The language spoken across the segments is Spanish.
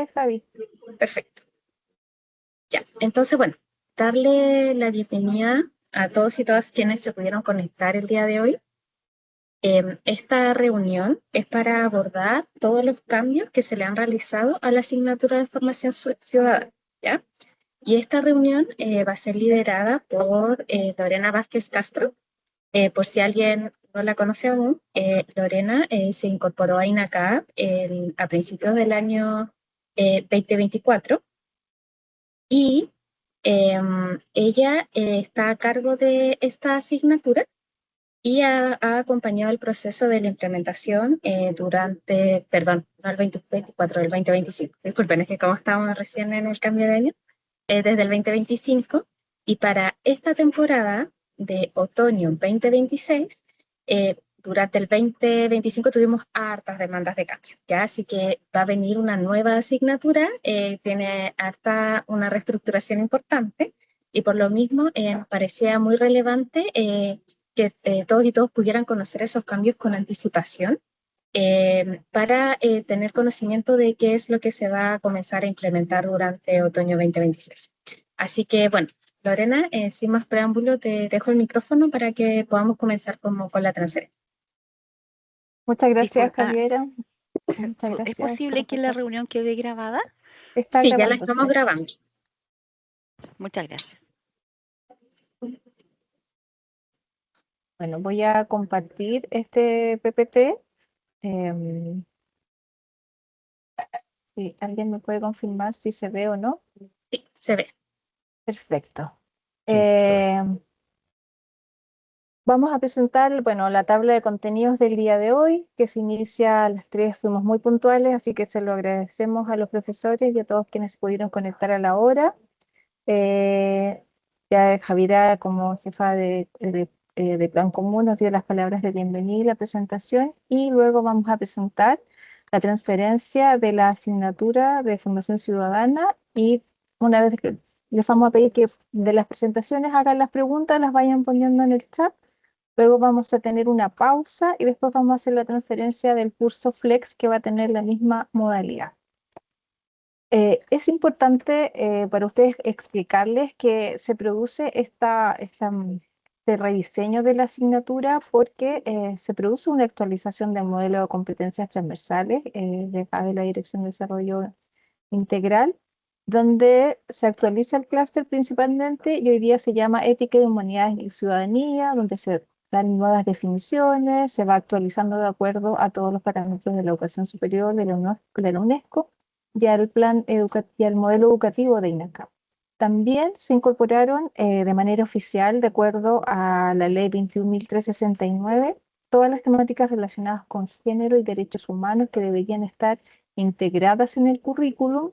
tardes, Javi. Perfecto. Ya, entonces, bueno, darle la bienvenida a todos y todas quienes se pudieron conectar el día de hoy. Esta reunión es para abordar todos los cambios que se le han realizado a la asignatura de formación ciudadana, ¿ya? Y esta reunión va a ser liderada por Lorena Vázquez Castro. Por si alguien no la conoce aún, Lorena se incorporó a INACAP a principios del año 2024 y ella está a cargo de esta asignatura y ha acompañado el proceso de la implementación perdón, no el 2024, el 2025. Disculpen, es que como estábamos recién en el cambio de año, desde el 2025, y para esta temporada de otoño 2026, durante el 2025 tuvimos hartas demandas de cambio, ¿ya? Así que va a venir una nueva asignatura, tiene una reestructuración importante, y por lo mismo nos parecía muy relevante que todos y todos pudieran conocer esos cambios con anticipación para tener conocimiento de qué es lo que se va a comenzar a implementar durante otoño 2026. Así que, bueno, Lorena, sin más preámbulo, te dejo el micrófono para que podamos comenzar con la transferencia. Muchas gracias, Disculpa, Javiera. Muchas ¿es gracias, posible que la profesor. reunión quede grabada? Está Sí, ya la estamos grabándose. grabando. Muchas gracias. Bueno, voy a compartir este PPT. em, si alguien me puede confirmar si se ve o no. Sí, se ve. Perfecto. Sí, se ve. Vamos a presentar, bueno, la tabla de contenidos del día de hoy, que se inicia a las 3, fuimos muy puntuales, así que se lo agradecemos a los profesores y a todos quienes se pudieron conectar a la hora. Ya Javiera, como jefa de Plan Común, nos dio las palabras de bienvenida y la presentación, y luego vamos a presentar la transferencia de la asignatura de Formación Ciudadana, y una vez que les vamos a pedir que de las presentaciones hagan las preguntas, las vayan poniendo en el chat. Luego vamos a tener una pausa y después vamos a hacer la transferencia del curso Flex, que va a tener la misma modalidad. Es importante para ustedes explicarles que se produce este rediseño de la asignatura porque se produce una actualización del modelo de competencias transversales de acá de la Dirección de Desarrollo Integral, donde se actualiza el clúster principalmente, y hoy día se llama Ética de Humanidades y Ciudadanía, donde se dan nuevas definiciones, se va actualizando de acuerdo a todos los parámetros de la educación superior de la UNESCO y y al modelo educativo de INACAP. También se incorporaron de manera oficial, de acuerdo a la Ley 21.369, todas las temáticas relacionadas con género y derechos humanos que deberían estar integradas en el currículum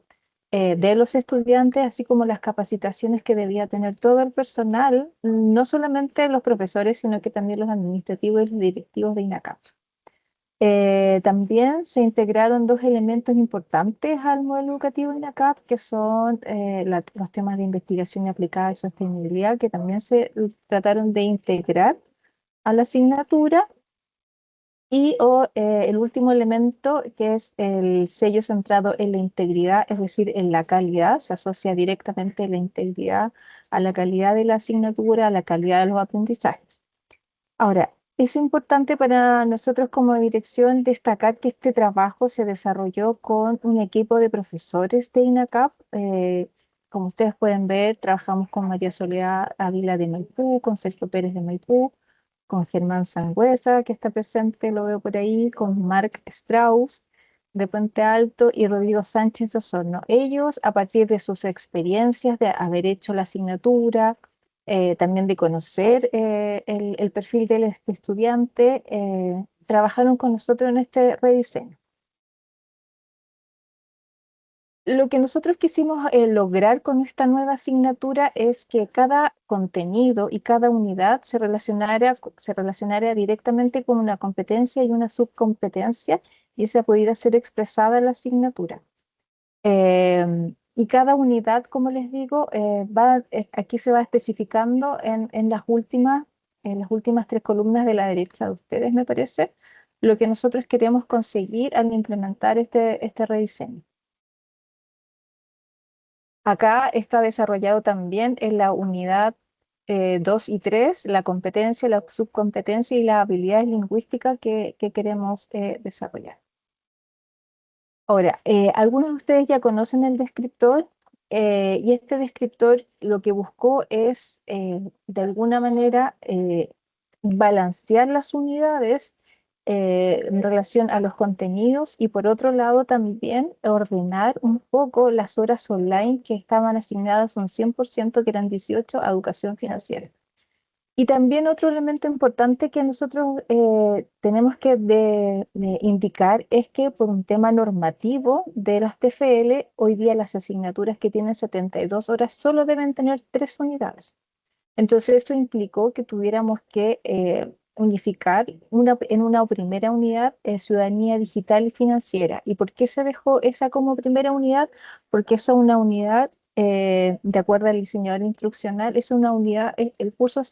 de los estudiantes, así como las capacitaciones que debía tener todo el personal, no solamente los profesores, sino que también los administrativos y los directivos de INACAP. También se integraron dos elementos importantes al modelo educativo INACAP, que son los temas de investigación aplicada y sostenibilidad, que también se trataron de integrar a la asignatura. Y el último elemento, que es el sello centrado en la integridad, es decir, en la calidad. Se asocia directamente la integridad a la calidad de la asignatura, a la calidad de los aprendizajes. Ahora, es importante para nosotros como dirección destacar que este trabajo se desarrolló con un equipo de profesores de INACAP. Como ustedes pueden ver, trabajamos con María Soledad Ávila de Maipú, con Sergio Pérez de Maipú, con Germán Sangüesa, que está presente, lo veo por ahí, con Marc Strauss de Puente Alto y Rodrigo Sánchez de Osorno. Ellos, a partir de sus experiencias de haber hecho la asignatura, también de conocer el perfil del estudiante, trabajaron con nosotros en este rediseño. Lo que nosotros quisimos lograr con esta nueva asignatura es que cada contenido y cada unidad se relacionara directamente con una competencia y una subcompetencia, y esa pudiera ser expresada en la asignatura. Y cada unidad, como les digo, aquí se va especificando en las últimas 3 columnas de la derecha de ustedes, me parece, lo que nosotros queremos conseguir al implementar este rediseño. Acá está desarrollado también en la unidad 2 y 3 la competencia, la subcompetencia y las habilidades lingüísticas que queremos desarrollar. Ahora, algunos de ustedes ya conocen el descriptor y este descriptor lo que buscó es de alguna manera balancear las unidades en relación a los contenidos y por otro lado también ordenar un poco las horas online que estaban asignadas un 100%, que eran 18 a educación financiera. Y también otro elemento importante que nosotros tenemos que de indicar es que por un tema normativo de las TFL, hoy día las asignaturas que tienen 72 horas solo deben tener 3 unidades. Entonces esto implicó que tuviéramos que unificar en una primera unidad ciudadanía digital y financiera. ¿Y por qué se dejó esa como primera unidad? Porque esa es una unidad, de acuerdo al diseñador instruccional, es una unidad, el curso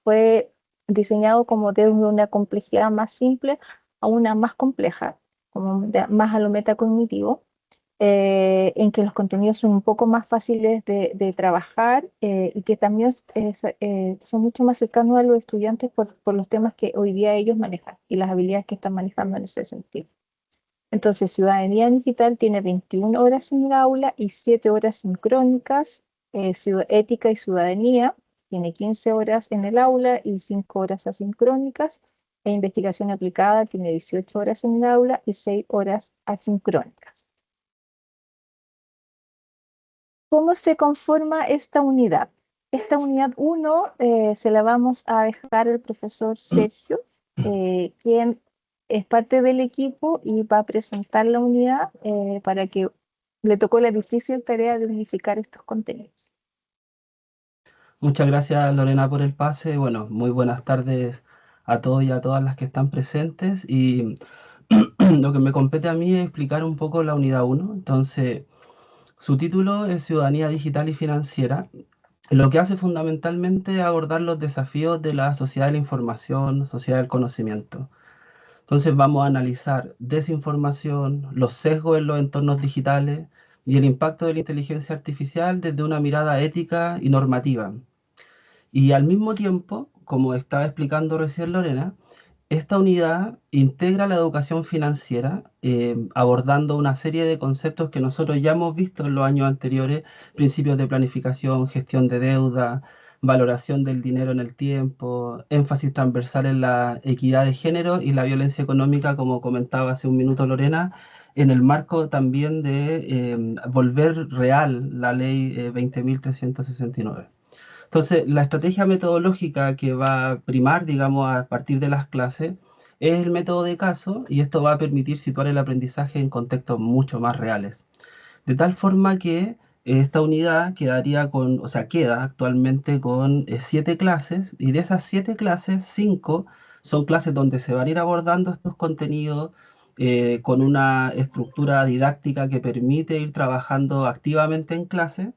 fue diseñado como de una complejidad más simple a una más compleja, como más a lo metacognitivo, en que los contenidos son un poco más fáciles de trabajar y que también son mucho más cercanos a los estudiantes por los temas que hoy día ellos manejan y las habilidades que están manejando en ese sentido. Entonces, Ciudadanía Digital tiene 21 horas en el aula y 7 horas sincrónicas. Ética y Ciudadanía tiene 15 horas en el aula y 5 horas asincrónicas. E Investigación Aplicada tiene 18 horas en el aula y 6 horas asincrónicas. ¿Cómo se conforma esta unidad? Esta unidad 1 se la vamos a dejar al profesor Sergio, quien es parte del equipo y va a presentar la unidad para que le tocó la difícil tarea de unificar estos contenidos. Muchas gracias, Lorena, por el pase. Bueno, muy buenas tardes a todos y a todas las que están presentes. Y lo que me compete a mí es explicar un poco la unidad 1. Entonces, su título es Ciudadanía Digital y Financiera. Lo que hace fundamentalmente es abordar los desafíos de la sociedad de la información, sociedad del conocimiento. Entonces vamos a analizar desinformación, los sesgos en los entornos digitales y el impacto de la inteligencia artificial desde una mirada ética y normativa. Y al mismo tiempo, como estaba explicando recién Lorena, esta unidad integra la educación financiera, abordando una serie de conceptos que nosotros ya hemos visto en los años anteriores: principios de planificación, gestión de deuda, valoración del dinero en el tiempo, énfasis transversal en la equidad de género y la violencia económica, como comentaba hace un minuto Lorena, en el marco también de volver real la ley 20.369. Entonces, la estrategia metodológica que va a primar, digamos, a partir de las clases es el método de caso, y esto va a permitir situar el aprendizaje en contextos mucho más reales. De tal forma que esta unidad quedaría con, o sea, queda actualmente con 7 clases, y de esas 7 clases, 5 son clases donde se van a ir abordando estos contenidos con una estructura didáctica que permite ir trabajando activamente en clase,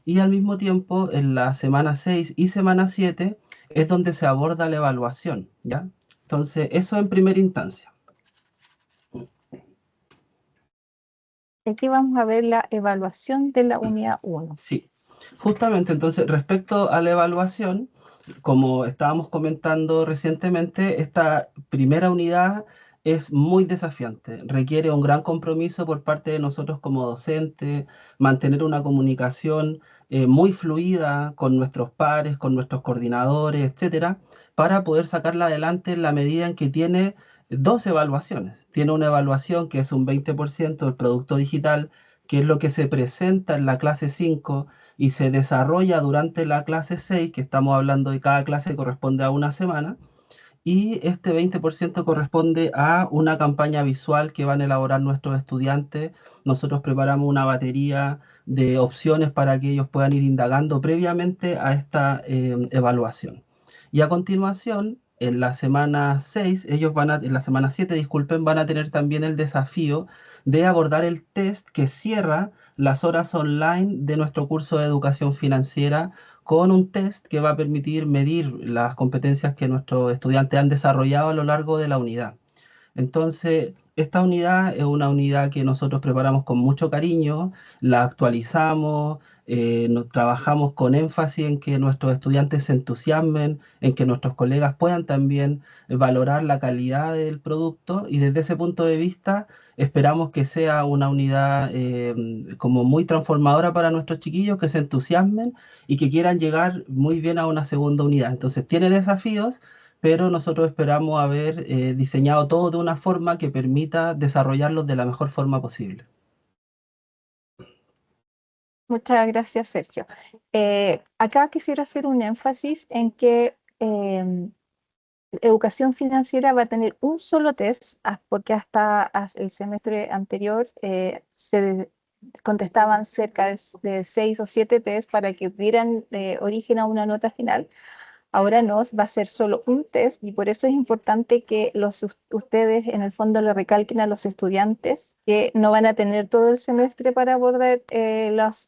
y al mismo tiempo en la semana 6 y semana 7 es donde se aborda la evaluación, ¿ya? Entonces, eso en primera instancia. Aquí vamos a ver la evaluación de la unidad 1. Sí, justamente entonces respecto a la evaluación, como estábamos comentando recientemente, esta primera unidad es muy desafiante, requiere un gran compromiso por parte de nosotros como docentes, mantener una comunicación muy fluida con nuestros pares, con nuestros coordinadores, etcétera, para poder sacarla adelante en la medida en que tiene 2 evaluaciones. Tiene una evaluación que es un 20% del producto digital, que es lo que se presenta en la clase 5 y se desarrolla durante la clase 6, que estamos hablando de cada clase corresponde a una semana, y este 20% corresponde a una campaña visual que van a elaborar nuestros estudiantes. Nosotros preparamos una batería de opciones para que ellos puedan ir indagando previamente a esta evaluación. Y a continuación, en la semana 6, en la semana 7, disculpen, van a tener también el desafío de abordar el test que cierra las horas online de nuestro curso de educación financiera, con un test que va a permitir medir las competencias que nuestros estudiantes han desarrollado a lo largo de la unidad. Entonces, esta unidad es una unidad que nosotros preparamos con mucho cariño, la actualizamos, nos trabajamos con énfasis en que nuestros estudiantes se entusiasmen, en que nuestros colegas puedan también valorar la calidad del producto y desde ese punto de vista esperamos que sea una unidad como muy transformadora para nuestros chiquillos, que se entusiasmen y que quieran llegar muy bien a una segunda unidad. Entonces tiene desafíos, pero nosotros esperamos haber diseñado todo de una forma que permita desarrollarlos de la mejor forma posible. Muchas gracias, Sergio. Acá quisiera hacer un énfasis en que educación financiera va a tener un solo test, porque hasta el semestre anterior se contestaban cerca de 6 o 7 test para que dieran origen a una nota final. Ahora no, va a ser solo un test y por eso es importante que ustedes en el fondo le recalquen a los estudiantes que no van a tener todo el semestre para abordar los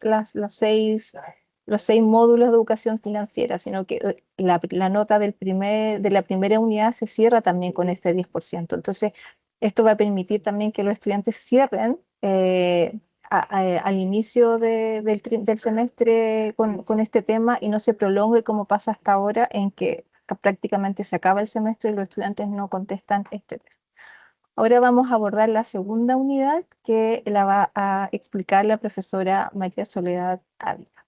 seis módulos de educación financiera, sino que la nota de la primera unidad se cierra también con este 10%. Entonces, esto va a permitir también que los estudiantes cierren al inicio del semestre con este tema y no se prolongue como pasa hasta ahora, en que prácticamente se acaba el semestre y los estudiantes no contestan este test. Ahora vamos a abordar la segunda unidad que la va a explicar la profesora María Soledad Ávila.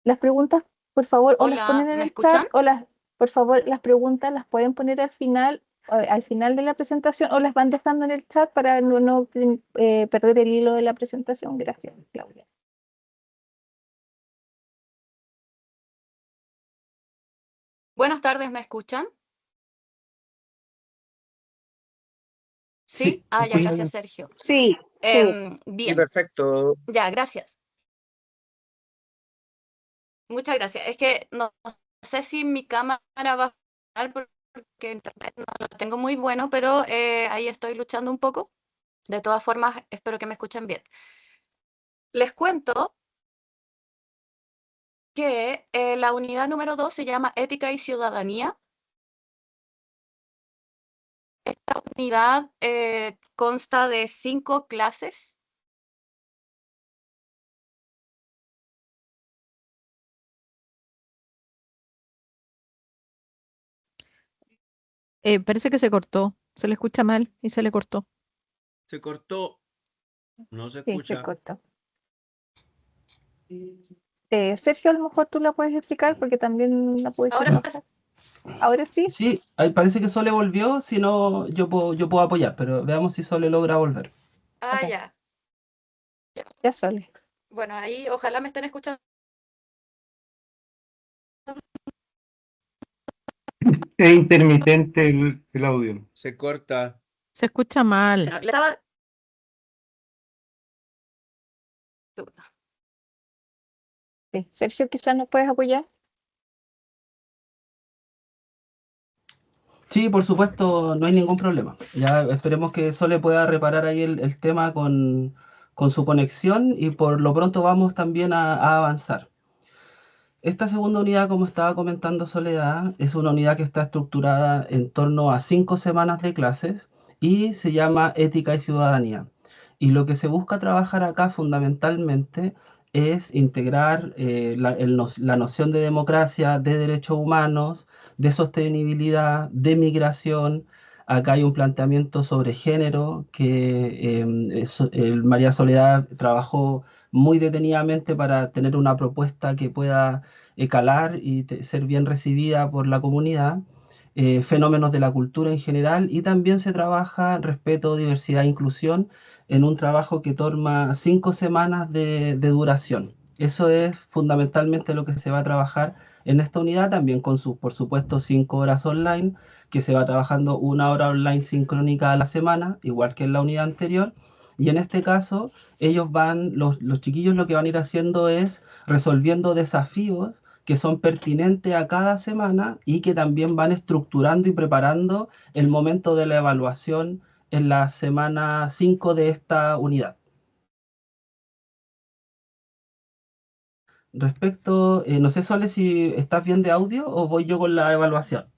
Las preguntas, por favor, o las Hola, ponen en ¿me el chat, escuchan? por favor, las preguntas las pueden poner al final de la presentación, o las van dejando en el chat para no perder el hilo de la presentación. Gracias, Claudia. Buenas tardes, ¿me escuchan? Sí, ¿Sí? Ah, ya, escucho. gracias, Sergio. Sí, Sí, Bien, perfecto. ya, gracias. Muchas gracias. Es que no sé si mi cámara va a funcionar porque internet no lo tengo muy bueno, pero ahí estoy luchando un poco. De todas formas, espero que me escuchen bien. Les cuento que la unidad número 2 se llama Ética y Ciudadanía. Esta unidad consta de 5 clases. Parece que se cortó, se le escucha mal y se le cortó. Se cortó. No se sí, se escucha. cortó. Sergio, a lo mejor tú la puedes explicar porque también la pudiste Ahora trabajar. Ahora sí, Sí, ahí parece que Sole volvió, si no yo puedo apoyar, pero veamos si Sole logra volver. Ah, ok, ya. ya Sole. Bueno, ahí ojalá me estén escuchando. Es intermitente el audio. Se corta. Se escucha mal. Bueno, le estaba... Sí, Sergio, quizás nos puedes apoyar. Sí, por supuesto, no hay ningún problema. Ya esperemos que Sole pueda reparar ahí el tema con su conexión y por lo pronto vamos también a avanzar. Esta segunda unidad, como estaba comentando Soledad, es una unidad que está estructurada en torno a 5 semanas de clases y se llama Ética y Ciudadanía. Y lo que se busca trabajar acá fundamentalmente es integrar la noción de democracia, de derechos humanos, de sostenibilidad, de migración. Acá hay un planteamiento sobre género que María Soledad trabajó muy detenidamente para tener una propuesta que pueda calar y ser bien recibida por la comunidad, fenómenos de la cultura en general, y también se trabaja respeto, diversidad e inclusión en un trabajo que toma 5 semanas de duración. Eso es fundamentalmente lo que se va a trabajar en esta unidad, también con sus, por supuesto, 5 horas online, que se va trabajando 1 hora online sincrónica a la semana, igual que en la unidad anterior. Y en este caso, los chiquillos lo que van a ir haciendo es resolviendo desafíos que son pertinentes a cada semana y que también van estructurando y preparando el momento de la evaluación en la semana 5 de esta unidad. Respecto, no sé, Sole, si estás bien de audio o voy yo con la evaluación.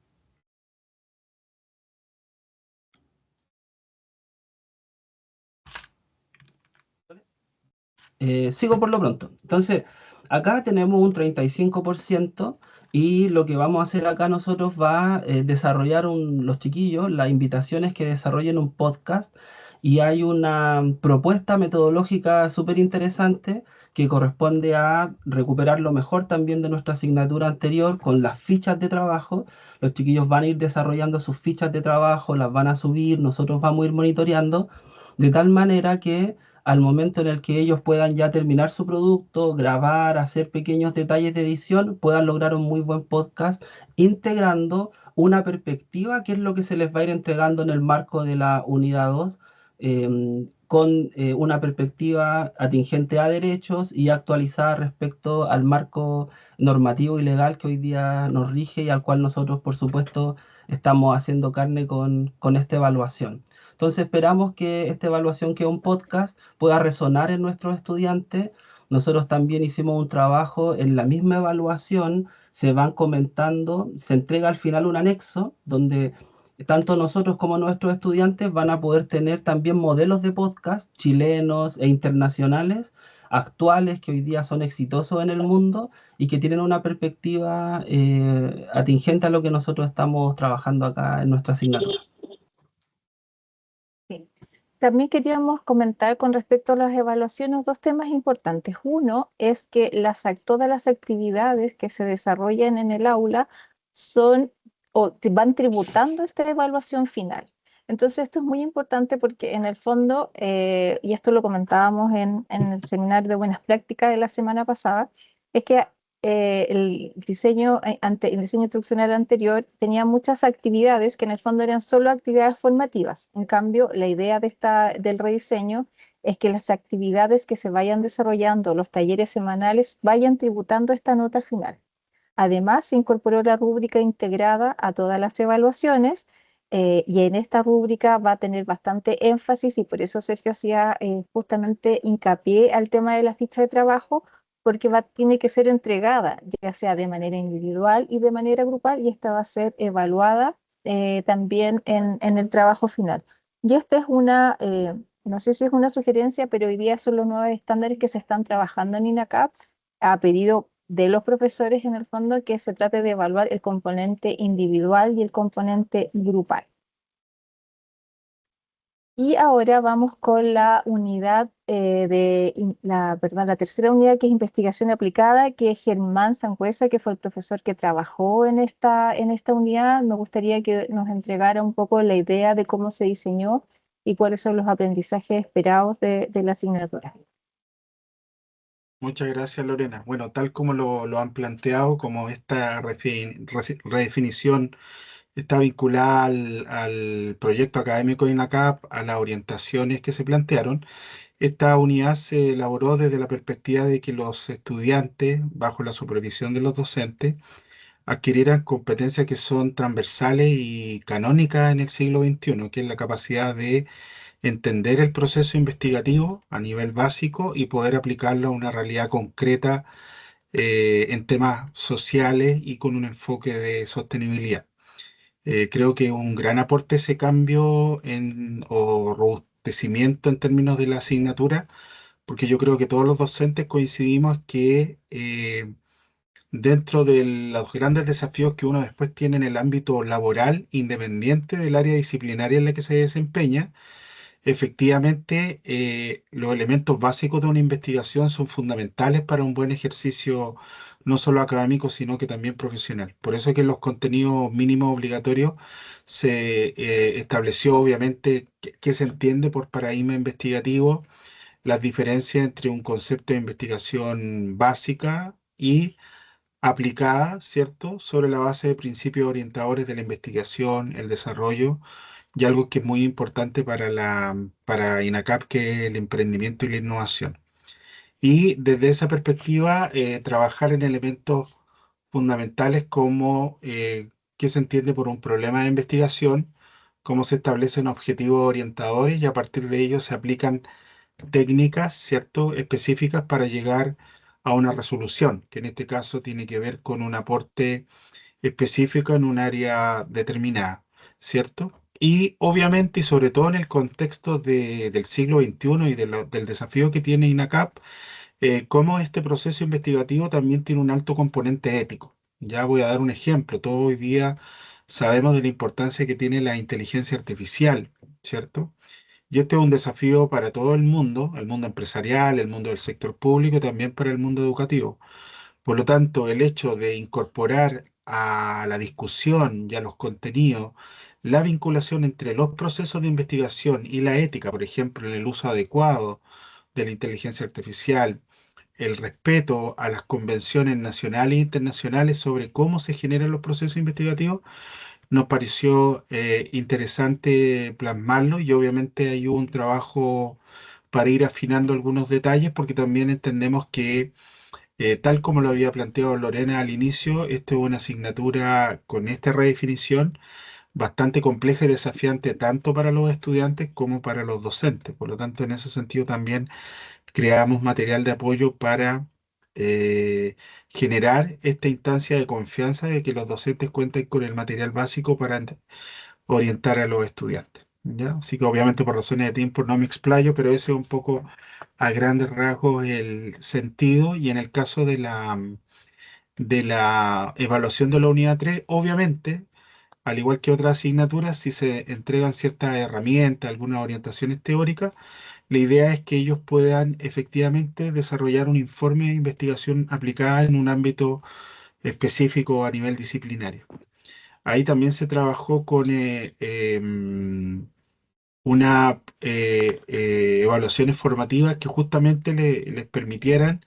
sigo por lo pronto. Entonces, acá tenemos un 35% y lo que vamos a hacer acá nosotros va a desarrollar los chiquillos, las invitaciones que desarrollen un podcast y hay una propuesta metodológica súper interesante que corresponde a recuperar lo mejor también de nuestra asignatura anterior con las fichas de trabajo. Los chiquillos van a ir desarrollando sus fichas de trabajo, las van a subir, nosotros vamos a ir monitoreando de tal manera que al momento en el que ellos puedan ya terminar su producto, grabar, hacer pequeños detalles de edición, puedan lograr un muy buen podcast integrando una perspectiva que es lo que se les va a ir entregando en el marco de la unidad 2, con una perspectiva atingente a derechos y actualizada respecto al marco normativo y legal que hoy día nos rige y al cual nosotros, por supuesto, estamos haciendo carne con esta evaluación. Entonces esperamos que esta evaluación, que es un podcast, pueda resonar en nuestros estudiantes. Nosotros también hicimos un trabajo en la misma evaluación, se van comentando, se entrega al final un anexo donde tanto nosotros como nuestros estudiantes van a poder tener también modelos de podcast chilenos e internacionales actuales que hoy día son exitosos en el mundo y que tienen una perspectiva atingente a lo que nosotros estamos trabajando acá en nuestra asignatura. Sí. También queríamos comentar con respecto a las evaluaciones dos temas importantes. Uno es que todas las actividades que se desarrollan en el aula son o van tributando esta evaluación final. Entonces esto es muy importante porque en el fondo, y esto lo comentábamos en el seminario de buenas prácticas de la semana pasada, es que el diseño, el diseño instruccional anterior tenía muchas actividades que en el fondo eran solo actividades formativas. En cambio, la idea del rediseño es que las actividades que se vayan desarrollando, los talleres semanales, vayan tributando esta nota final. Además, se incorporó la rúbrica integrada a todas las evaluaciones y en esta rúbrica va a tener bastante énfasis y por eso Sergio hacía justamente hincapié al tema de la ficha de trabajo, porque tiene que ser entregada, ya sea de manera individual y de manera grupal, y esta va a ser evaluada también en el trabajo final. Y esta es no sé si es una sugerencia, pero hoy día son los nuevos estándares que se están trabajando en INACAP a pedido de los profesores en el fondo, que se trate de evaluar el componente individual y el componente grupal. Y ahora vamos con la unidad la tercera unidad, que es investigación aplicada, que es Germán Sangüesa, que fue el profesor que trabajó en esta unidad. Me gustaría que nos entregara un poco la idea de cómo se diseñó y cuáles son los aprendizajes esperados de la asignatura. Muchas gracias, Lorena. Bueno, tal como lo han planteado, como esta redefinición está vinculada al proyecto académico de INACAP, a las orientaciones que se plantearon, esta unidad se elaboró desde la perspectiva de que los estudiantes, bajo la supervisión de los docentes, adquirieran competencias que son transversales y canónicas en el siglo XXI, que es la capacidad de entender el proceso investigativo a nivel básico y poder aplicarlo a una realidad concreta en temas sociales y con un enfoque de sostenibilidad. Creo que un gran aporte ese cambio o robustecimiento en términos de la asignatura, porque yo creo que todos los docentes coincidimos que dentro de los grandes desafíos que uno después tiene en el ámbito laboral, independiente del área disciplinaria en la que se desempeña, efectivamente, los elementos básicos de una investigación son fundamentales para un buen ejercicio, no solo académico, sino que también profesional. Por eso es que en los contenidos mínimos obligatorios se estableció, obviamente, qué se entiende por paradigma investigativo, las diferencias entre un concepto de investigación básica y aplicada, ¿cierto?, sobre la base de principios orientadores de la investigación, el desarrollo y algo que es muy importante para INACAP, que es el emprendimiento y la innovación. Y desde esa perspectiva, trabajar en elementos fundamentales como qué se entiende por un problema de investigación, cómo se establecen objetivos orientadores y a partir de ellos se aplican técnicas, ¿cierto?, específicas para llegar a una resolución, que en este caso tiene que ver con un aporte específico en un área determinada, ¿cierto? Y obviamente, y sobre todo en el contexto del siglo XXI y del desafío que tiene INACAP, cómo este proceso investigativo también tiene un alto componente ético. Ya voy a dar un ejemplo. Todo hoy día sabemos de la importancia que tiene la inteligencia artificial, ¿cierto? Y este es un desafío para todo el mundo empresarial, el mundo del sector público y también para el mundo educativo. Por lo tanto, el hecho de incorporar a la discusión y a los contenidos la vinculación entre los procesos de investigación y la ética, por ejemplo, en el uso adecuado de la inteligencia artificial, el respeto a las convenciones nacionales e internacionales sobre cómo se generan los procesos investigativos, nos pareció interesante plasmarlo y obviamente hay un trabajo para ir afinando algunos detalles porque también entendemos que tal como lo había planteado Lorena al inicio, esto es una asignatura con esta redefinición bastante compleja y desafiante tanto para los estudiantes como para los docentes. Por lo tanto, en ese sentido también creamos material de apoyo para eh, generar esta instancia de confianza de que los docentes cuenten con el material básico para orientar a los estudiantes. ¿Ya? Así que obviamente por razones de tiempo no me explayo, pero ese es un poco a grandes rasgos el sentido y en el caso de la evaluación de la unidad 3 obviamente, al igual que otras asignaturas, si se entregan ciertas herramientas, algunas orientaciones teóricas, la idea es que ellos puedan efectivamente desarrollar un informe de investigación aplicada en un ámbito específico a nivel disciplinario. Ahí también se trabajó con una evaluaciones formativas que justamente les permitieran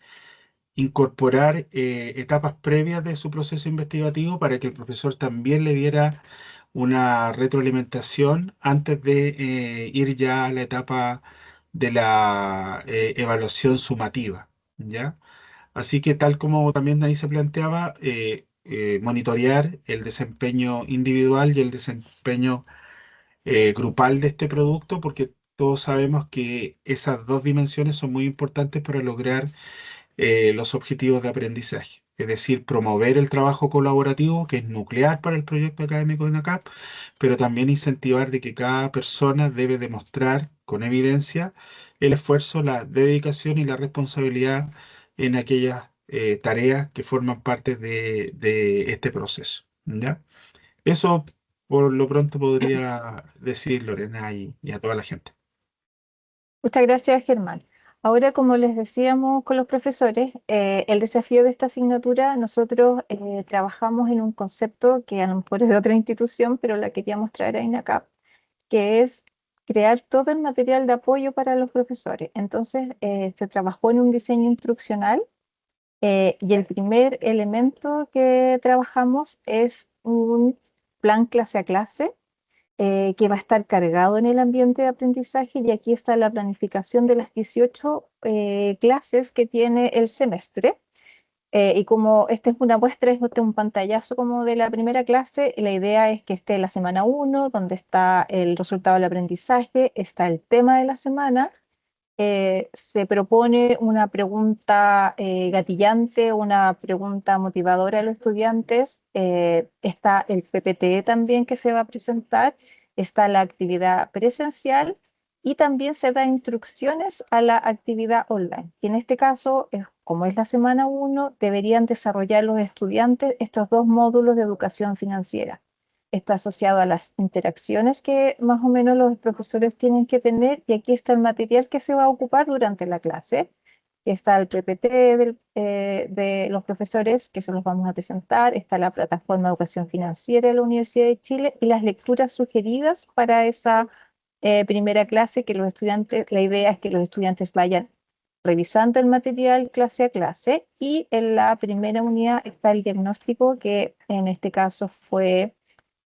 incorporar etapas previas de su proceso investigativo para que el profesor también le diera una retroalimentación antes de ir ya a la etapa de la evaluación sumativa, ¿ya? Así que tal como también ahí se planteaba, monitorear el desempeño individual y el desempeño grupal de este producto, porque todos sabemos que esas dos dimensiones son muy importantes para lograr los objetivos de aprendizaje. Es decir, promover el trabajo colaborativo, que es nuclear para el proyecto académico de NACAP, pero también incentivar de que cada persona debe demostrar con evidencia el esfuerzo, la dedicación y la responsabilidad en aquellas tareas que forman parte de este proceso. ¿Ya? Eso por lo pronto podría decir Lorena y a toda la gente. Muchas gracias, Germán. Ahora, como les decíamos con los profesores, el desafío de esta asignatura, nosotros trabajamos en un concepto que a lo mejor es de otra institución, pero la queríamos traer a INACAP, que es crear todo el material de apoyo para los profesores. Entonces, se trabajó en un diseño instruccional y el primer elemento que trabajamos es un plan clase a clase que va a estar cargado en el ambiente de aprendizaje y aquí está la planificación de las 18 clases que tiene el semestre. Y como esta es una muestra, es un pantallazo como de la primera clase, la idea es que esté la semana 1, donde está el resultado del aprendizaje, está el tema de la semana, se propone una pregunta gatillante, una pregunta motivadora a los estudiantes, está el PPT también que se va a presentar, está la actividad presencial y también se da instrucciones a la actividad online. Y en este caso, como es la semana 1, deberían desarrollar los estudiantes estos dos módulos de educación financiera. Está asociado a las interacciones que más o menos los profesores tienen que tener y aquí está el material que se va a ocupar durante la clase. Está el PPT de los profesores que se los vamos a presentar, está la plataforma de educación financiera de la Universidad de Chile y las lecturas sugeridas para esa primera clase que los estudiantes, la idea es que los estudiantes vayan revisando el material clase a clase y en la primera unidad está el diagnóstico que en este caso fue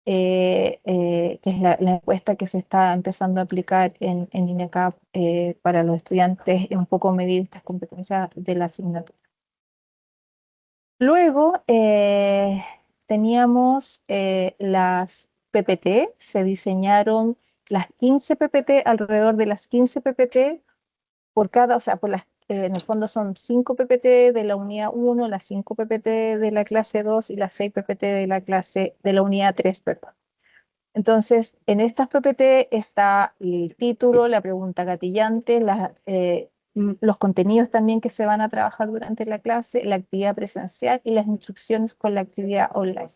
que es la encuesta que se está empezando a aplicar en INECAP para los estudiantes, un poco medir estas competencias de la asignatura. Luego teníamos las PPT, se diseñaron las 15 PPT, alrededor de las 15 PPT por cada, o sea, en el fondo son 5 PPT de la unidad 1, las 5 PPT de la clase 2 y las 6 PPT de la unidad 3, perdón. Entonces, en estas PPT está el título, la pregunta gatillante, los contenidos también que se van a trabajar durante la clase, la actividad presencial y las instrucciones con la actividad online.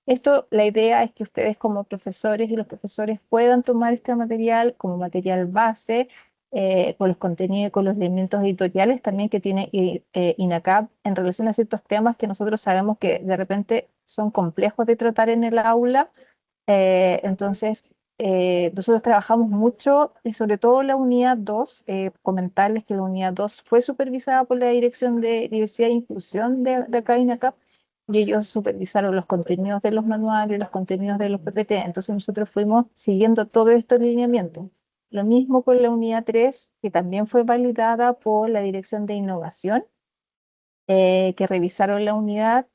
Esto, la idea es que ustedes como profesores y los profesores puedan tomar este material como material base, con los contenidos y con los elementos editoriales también que tiene INACAP en relación a ciertos temas que nosotros sabemos que de repente son complejos de tratar en el aula. Entonces, nosotros trabajamos mucho, y sobre todo la unidad 2, comentarles que la unidad 2 fue supervisada por la Dirección de Diversidad e Inclusión de acá INACAP, y ellos supervisaron los contenidos de los manuales, los contenidos de los PPT. Entonces nosotros fuimos siguiendo todo estos lineamientos. Lo mismo con la unidad 3, que también fue validada por la Dirección de Innovación, que revisaron la unidad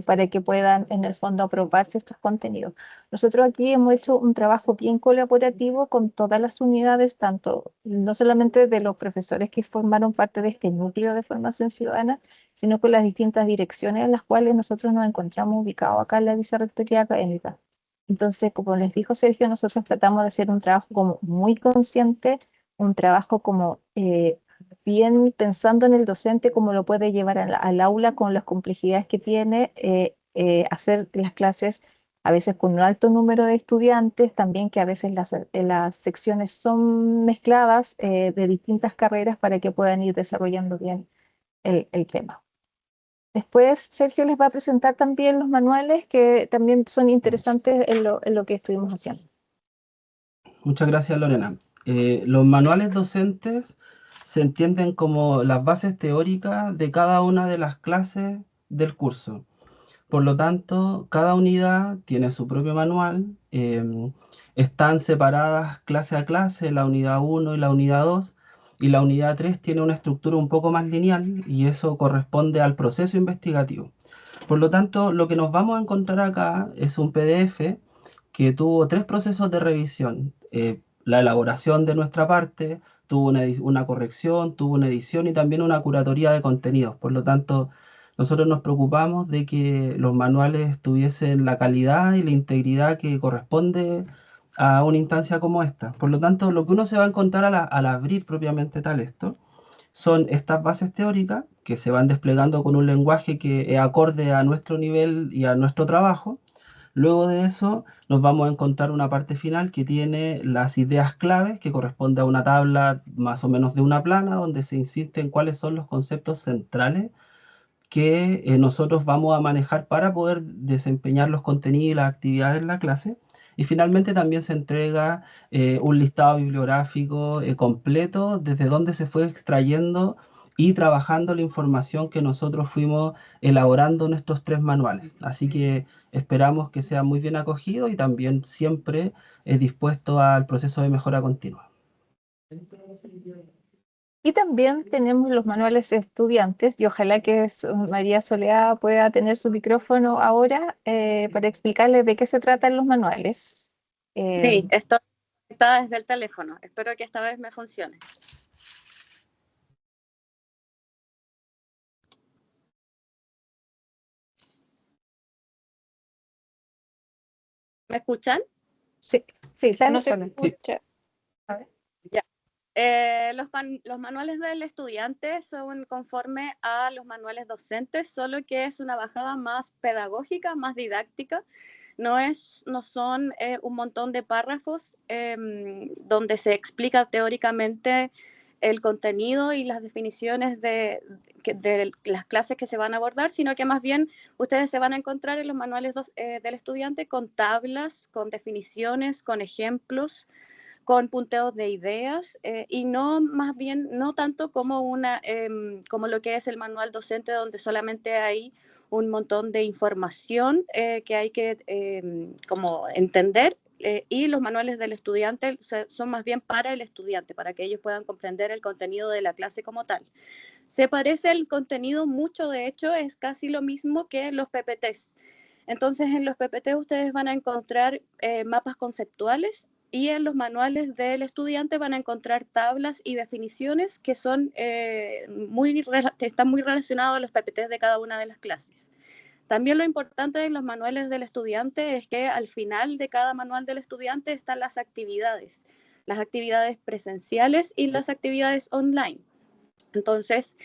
para que puedan en el fondo aprobarse estos contenidos. Nosotros aquí hemos hecho un trabajo bien colaborativo con todas las unidades, tanto no solamente de los profesores que formaron parte de este núcleo de formación ciudadana, sino con las distintas direcciones en las cuales nosotros nos encontramos ubicados acá en la Vicerrectoría Académica. Entonces, como les dijo Sergio, nosotros tratamos de hacer un trabajo como muy consciente, un trabajo como bien pensando en el docente, cómo lo puede llevar al aula con las complejidades que tiene, hacer las clases a veces con un alto número de estudiantes, también que a veces las secciones son mezcladas de distintas carreras para que puedan ir desarrollando bien el tema. Después Sergio les va a presentar también los manuales que también son interesantes en lo que estuvimos haciendo. Muchas gracias, Lorena. Los manuales docentes se entienden como las bases teóricas de cada una de las clases del curso. Por lo tanto, cada unidad tiene su propio manual. Están separadas clase a clase, la unidad 1 y la unidad 2, y la unidad 3 tiene una estructura un poco más lineal y eso corresponde al proceso investigativo. Por lo tanto, lo que nos vamos a encontrar acá es un PDF que tuvo 3 procesos de revisión. La elaboración de nuestra parte, tuvo una corrección, tuvo una edición y también una curatoría de contenidos. Por lo tanto, nosotros nos preocupamos de que los manuales tuviesen la calidad y la integridad que corresponde a una instancia como esta. Por lo tanto, lo que uno se va a encontrar al abrir propiamente tal esto, son estas bases teóricas que se van desplegando con un lenguaje que es acorde a nuestro nivel y a nuestro trabajo. Luego de eso nos vamos a encontrar una parte final que tiene las ideas claves, que corresponde a una tabla más o menos de una plana, donde se insiste en cuáles son los conceptos centrales que nosotros vamos a manejar para poder desempeñar los contenidos y las actividades en la clase. Y finalmente también se entrega un listado bibliográfico completo desde donde se fue extrayendo y trabajando la información que nosotros fuimos elaborando en estos 3 manuales. Así que esperamos que sea muy bien acogido y también siempre dispuesto al proceso de mejora continua. Y también tenemos los manuales estudiantes y ojalá que María Soledad pueda tener su micrófono ahora para explicarles de qué se tratan los manuales. Sí, estoy conectada desde el teléfono. Espero que esta vez me funcione. ¿Me escuchan? Sí, No se escucha. A ver. Ya. Los manuales del estudiante son conforme a los manuales docentes, solo que es una bajada más pedagógica, más didáctica. No son un montón de párrafos donde se explica teóricamente el contenido y las definiciones de las clases que se van a abordar, sino que más bien ustedes se van a encontrar en los manuales del estudiante con tablas, con definiciones, con ejemplos, con punteos de ideas y no más bien, no tanto como, como lo que es el manual docente donde solamente hay un montón de información que hay que como entender y los manuales del estudiante son más bien para el estudiante, para que ellos puedan comprender el contenido de la clase como tal. Se parece el contenido mucho, de hecho, es casi lo mismo que los PPTs. Entonces, en los PPT ustedes van a encontrar mapas conceptuales y en los manuales del estudiante van a encontrar tablas y definiciones que están muy relacionados a los PPTs de cada una de las clases. También lo importante de los manuales del estudiante es que al final de cada manual del estudiante están las actividades presenciales y las actividades online. Entonces,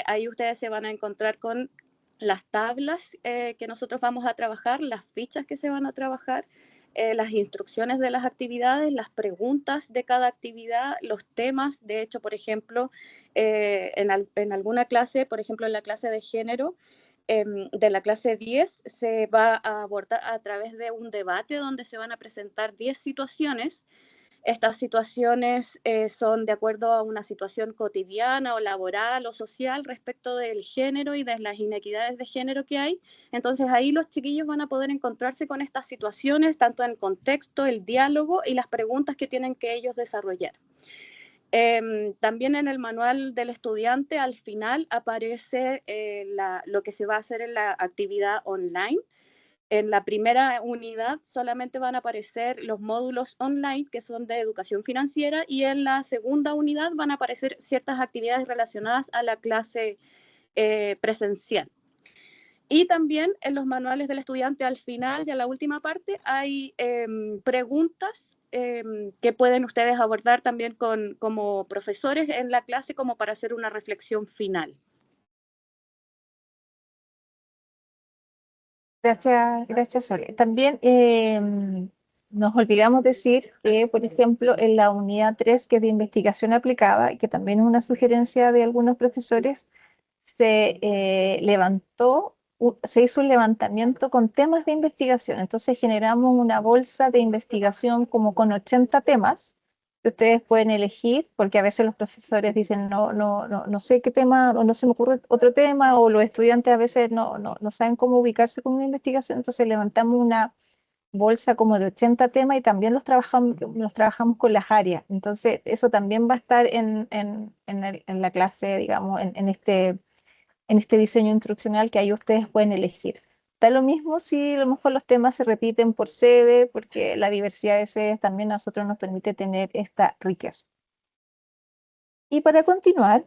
ahí ustedes se van a encontrar con las tablas que nosotros vamos a trabajar, las fichas que se van a trabajar, las instrucciones de las actividades, las preguntas de cada actividad, los temas. De hecho, por ejemplo, en alguna clase, por ejemplo, en la clase de género, de la clase 10 se va a abordar a través de un debate donde se van a presentar 10 situaciones. Estas situaciones son de acuerdo a una situación cotidiana o laboral o social respecto del género y de las inequidades de género que hay. Entonces ahí los chiquillos van a poder encontrarse con estas situaciones, tanto en contexto, el diálogo y las preguntas que tienen que ellos desarrollar. También en el manual del estudiante al final aparece lo que se va a hacer en la actividad online. En la primera unidad solamente van a aparecer los módulos online que son de educación financiera y en la segunda unidad van a aparecer ciertas actividades relacionadas a la clase presencial. Y también en los manuales del estudiante al final y a la última parte hay preguntas que pueden ustedes abordar también como profesores en la clase como para hacer una reflexión final. Gracias, Sole. También nos olvidamos decir que, por ejemplo, en la unidad 3, que es de investigación aplicada, y que también es una sugerencia de algunos profesores, se hizo un levantamiento con temas de investigación. Entonces generamos una bolsa de investigación como con 80 temas que ustedes pueden elegir, porque a veces los profesores dicen no sé qué tema, o no se me ocurre otro tema, o los estudiantes a veces no saben cómo ubicarse con una investigación. Entonces levantamos una bolsa como de 80 temas y también los trabajamos con las áreas. Entonces eso también va a estar en la clase, digamos, en este diseño instruccional que ahí ustedes pueden elegir. Da lo mismo si a lo mejor los temas se repiten por sede, porque la diversidad de sedes también a nosotros nos permite tener esta riqueza. Y para continuar,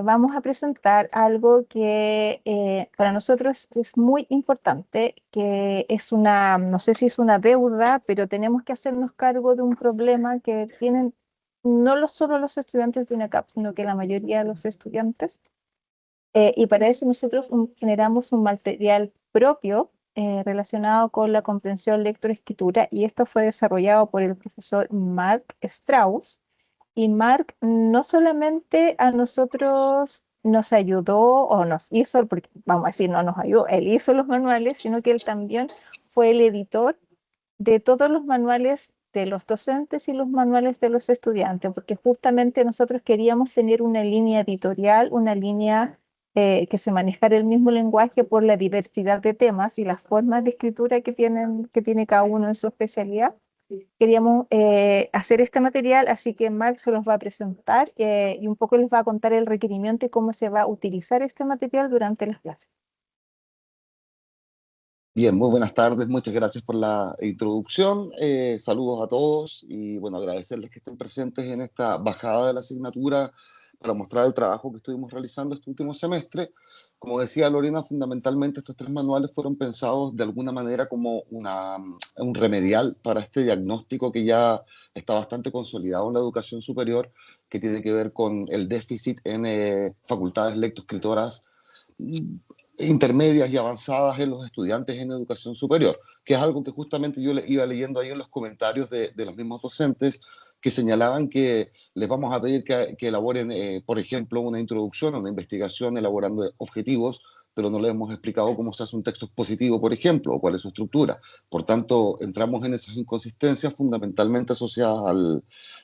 vamos a presentar algo que para nosotros es muy importante, que es no sé si es una deuda, pero tenemos que hacernos cargo de un problema que tienen no solo los estudiantes de UNACAP, sino que la mayoría de los estudiantes. Y para eso nosotros generamos un material propio relacionado con la comprensión lectoescritura, y esto fue desarrollado por el profesor Mark Strauss. Y Mark no solamente a nosotros nos ayudó o nos hizo, porque vamos a decir no nos ayudó, él hizo los manuales, sino que él también fue el editor de todos los manuales de los docentes y los manuales de los estudiantes, porque justamente nosotros queríamos tener una línea editorial, una línea que se manejara el mismo lenguaje por la diversidad de temas y las formas de escritura que tiene cada uno en su especialidad. Queríamos hacer este material, así que Mark se los va a presentar y un poco les va a contar el requerimiento y cómo se va a utilizar este material durante las clases. Bien, muy buenas tardes, muchas gracias por la introducción, saludos a todos y bueno, agradecerles que estén presentes en esta bajada de la asignatura para mostrar el trabajo que estuvimos realizando este último semestre. Como decía Lorena, fundamentalmente estos 3 manuales fueron pensados de alguna manera como un remedial para este diagnóstico que ya está bastante consolidado en la educación superior, que tiene que ver con el déficit en facultades lectoescritoras intermedias y avanzadas en los estudiantes en educación superior, que es algo que justamente yo iba leyendo ahí en los comentarios de los mismos docentes que señalaban que les vamos a pedir que elaboren, por ejemplo, una introducción, una investigación elaborando objetivos, pero no les hemos explicado cómo se hace un texto expositivo, por ejemplo, o cuál es su estructura. Por tanto, entramos en esas inconsistencias fundamentalmente asociadas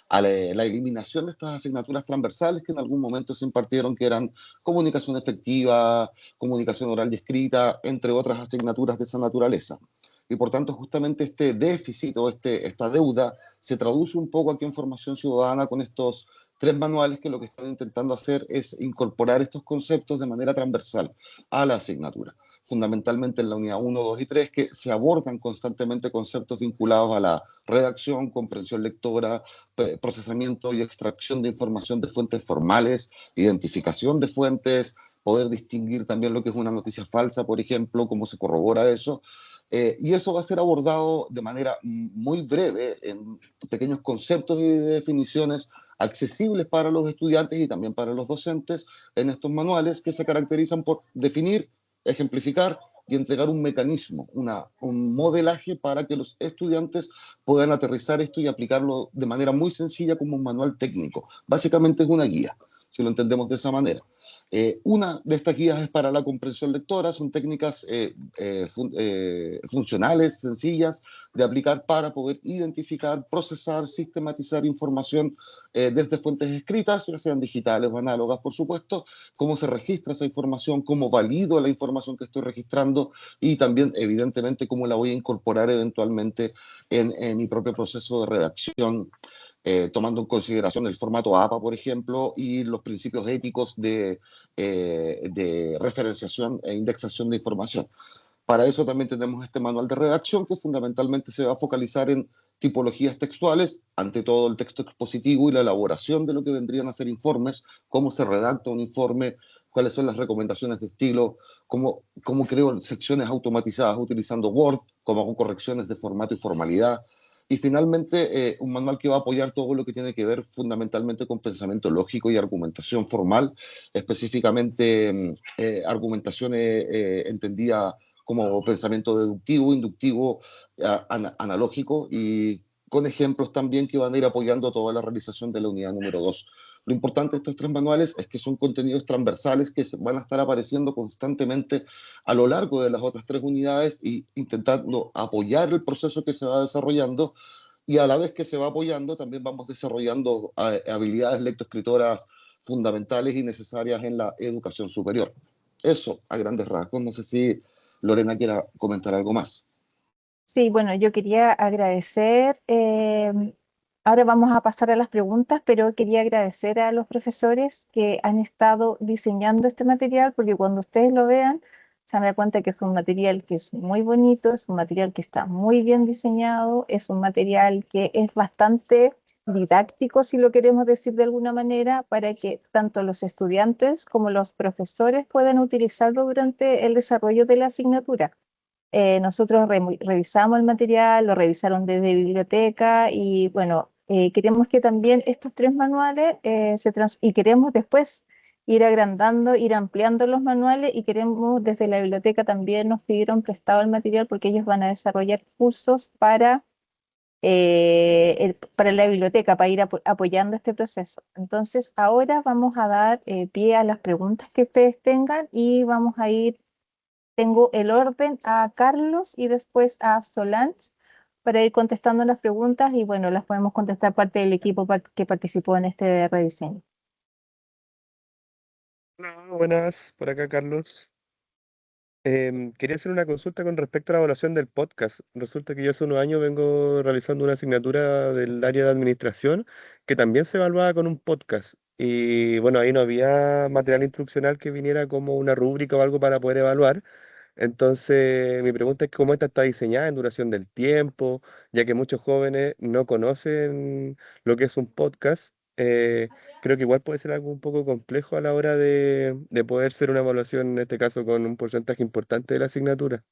a la eliminación de estas asignaturas transversales que en algún momento se impartieron, que eran comunicación efectiva, comunicación oral y escrita, entre otras asignaturas de esa naturaleza. Y por tanto, justamente este déficit o esta deuda se traduce un poco aquí en Formación Ciudadana con estos 3 manuales que lo que están intentando hacer es incorporar estos conceptos de manera transversal a la asignatura. Fundamentalmente en la unidad 1, 2 y 3, que se abordan constantemente conceptos vinculados a la redacción, comprensión lectora, procesamiento y extracción de información de fuentes formales, identificación de fuentes, poder distinguir también lo que es una noticia falsa, por ejemplo, cómo se corrobora eso. Y eso va a ser abordado de manera muy breve, en pequeños conceptos y definiciones accesibles para los estudiantes y también para los docentes en estos manuales que se caracterizan por definir, ejemplificar y entregar un mecanismo, un modelaje para que los estudiantes puedan aterrizar esto y aplicarlo de manera muy sencilla como un manual técnico. Básicamente es una guía, si lo entendemos de esa manera. Una de estas guías es para la comprensión lectora, son técnicas funcionales, sencillas de aplicar para poder identificar, procesar, sistematizar información desde fuentes escritas, ya sean digitales o análogas, por supuesto, cómo se registra esa información, cómo valido la información que estoy registrando y también, evidentemente, cómo la voy a incorporar eventualmente en mi propio proceso de redacción, tomando en consideración el formato APA, por ejemplo, y los principios éticos de referenciación e indexación de información. Para eso también tenemos este manual de redacción que fundamentalmente se va a focalizar en tipologías textuales, ante todo el texto expositivo y la elaboración de lo que vendrían a ser informes, cómo se redacta un informe, cuáles son las recomendaciones de estilo, cómo creo secciones automatizadas utilizando Word, cómo hago correcciones de formato y formalidad. Y finalmente, un manual que va a apoyar todo lo que tiene que ver fundamentalmente con pensamiento lógico y argumentación formal, específicamente argumentación entendida como pensamiento deductivo, inductivo, analógico, y con ejemplos también que van a ir apoyando toda la realización de la unidad número 2. Lo importante de estos 3 manuales es que son contenidos transversales que van a estar apareciendo constantemente a lo largo de las otras 3 unidades y intentando apoyar el proceso que se va desarrollando, y a la vez que se va apoyando también vamos desarrollando habilidades lectoescritoras fundamentales y necesarias en la educación superior. Eso a grandes rasgos. No sé si Lorena quiera comentar algo más. Sí, bueno, yo quería agradecer, ahora vamos a pasar a las preguntas, pero quería agradecer a los profesores que han estado diseñando este material, porque cuando ustedes lo vean, se van a dar cuenta que es un material que es muy bonito, es un material que está muy bien diseñado, es un material que es bastante didáctico, si lo queremos decir de alguna manera, para que tanto los estudiantes como los profesores puedan utilizarlo durante el desarrollo de la asignatura. Nosotros revisamos el material, lo revisaron desde biblioteca y bueno, queremos que también estos 3 manuales y queremos después ir agrandando, ir ampliando los manuales, y queremos desde la biblioteca también nos pidieron prestado el material porque ellos van a desarrollar cursos para la biblioteca, para ir apoyando este proceso. Entonces ahora vamos a dar pie a las preguntas que ustedes tengan y vamos a ir. Tengo el orden a Carlos y después a Solange para ir contestando las preguntas y bueno, las podemos contestar parte del equipo que participó en este rediseño. Hola, buenas, por acá Carlos. Quería hacer una consulta con respecto a la evaluación del podcast. Resulta que yo hace unos años vengo realizando una asignatura del área de administración que también se evaluaba con un podcast. Y bueno, ahí no había material instruccional que viniera como una rúbrica o algo para poder evaluar. Entonces, mi pregunta es cómo esta está diseñada en duración del tiempo, ya que muchos jóvenes no conocen lo que es un podcast. Creo que igual puede ser algo un poco complejo a la hora de poder ser una evaluación, en este caso, con un porcentaje importante de la asignatura.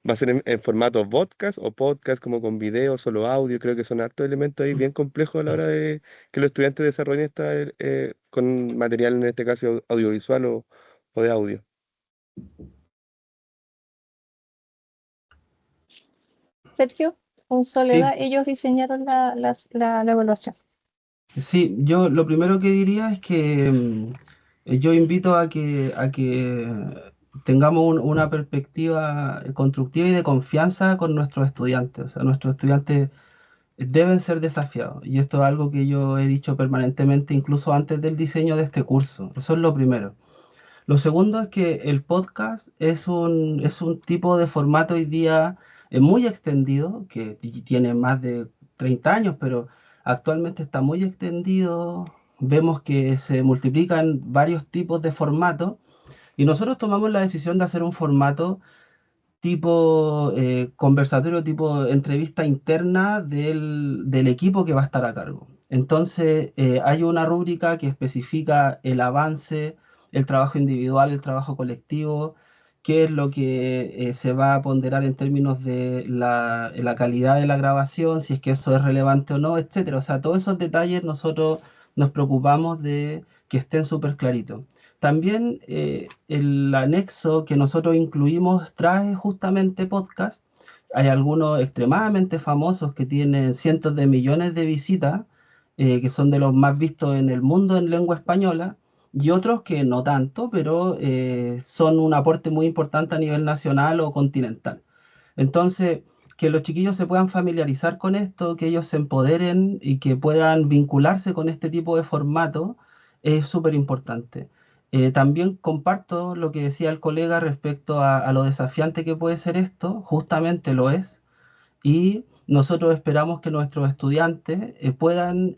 ¿Va a ser en formato podcast o podcast como con video, solo audio? Creo que son hartos elementos ahí bien complejos a la hora de que los estudiantes desarrollen con material, en este caso, audiovisual o de audio. Sergio, con Soledad, ellos diseñaron la evaluación. Sí, yo lo primero que diría es que yo invito a que tengamos una perspectiva constructiva y de confianza con nuestros estudiantes. O sea, nuestros estudiantes deben ser desafiados. Y esto es algo que yo he dicho permanentemente, incluso antes del diseño de este curso. Eso es lo primero. Lo segundo es que el podcast es un tipo de formato hoy día muy extendido, que tiene más de 30 años, pero actualmente está muy extendido. Vemos que se multiplican varios tipos de formatos y nosotros tomamos la decisión de hacer un formato tipo conversatorio, tipo entrevista interna del equipo que va a estar a cargo. Entonces, hay una rúbrica que especifica el avance, el trabajo individual, el trabajo colectivo, qué es lo que se va a ponderar en términos de la calidad de la grabación, si es que eso es relevante o no, etcétera. O sea, todos esos detalles nosotros nos preocupamos de que estén súper claritos. También el anexo que nosotros incluimos trae justamente podcast. Hay algunos extremadamente famosos que tienen cientos de millones de visitas, que son de los más vistos en el mundo en lengua española, y otros que no tanto, pero son un aporte muy importante a nivel nacional o continental. Entonces, que los chiquillos se puedan familiarizar con esto, que ellos se empoderen y que puedan vincularse con este tipo de formato es súper importante. También comparto lo que decía el colega respecto a lo desafiante que puede ser esto, justamente lo es, y nosotros esperamos que nuestros estudiantes puedan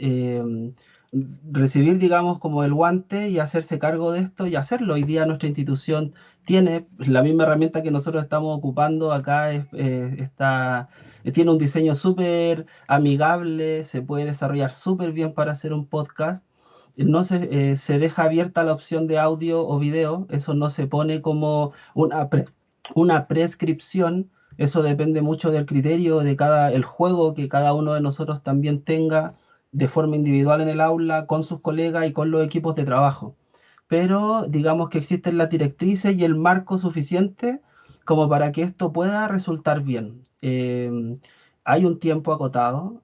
recibir, digamos, como el guante y hacerse cargo de esto y hacerlo. Hoy día nuestra institución tiene la misma herramienta que nosotros estamos ocupando acá, tiene un diseño súper amigable, se puede desarrollar súper bien para hacer un podcast. No se deja abierta la opción de audio o video, eso no se pone como una prescripción. Eso depende mucho del criterio de el juego que cada uno de nosotros también tenga de forma individual en el aula, con sus colegas y con los equipos de trabajo. Pero digamos que existen las directrices y el marco suficiente como para que esto pueda resultar bien. Hay un tiempo acotado,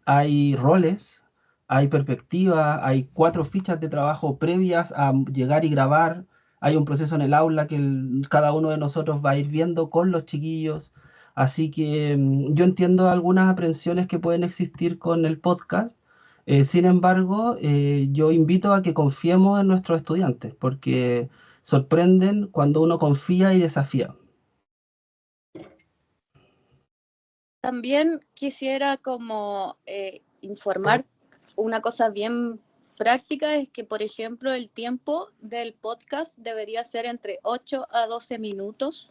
hay roles, hay perspectiva, hay 4 fichas de trabajo previas a llegar y grabar, hay un proceso en el aula que cada uno de nosotros va a ir viendo con los chiquillos. Así que yo entiendo algunas aprensiones que pueden existir con el podcast. Sin embargo, yo invito a que confiemos en nuestros estudiantes, porque sorprenden cuando uno confía y desafía. También quisiera como informar una cosa bien práctica, es que, por ejemplo, el tiempo del podcast debería ser entre 8 a 12 minutos.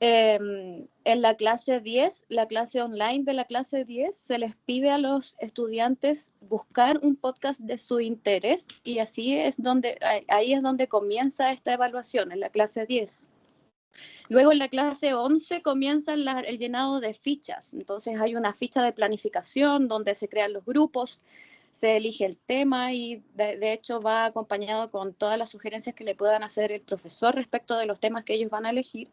En la clase 10, la clase online de la clase 10, se les pide a los estudiantes buscar un podcast de su interés y ahí es donde comienza esta evaluación, en la clase 10. Luego en la clase 11 comienza el llenado de fichas. Entonces hay una ficha de planificación donde se crean los grupos, se elige el tema y de hecho va acompañado con todas las sugerencias que le puedan hacer el profesor respecto de los temas que ellos van a elegir.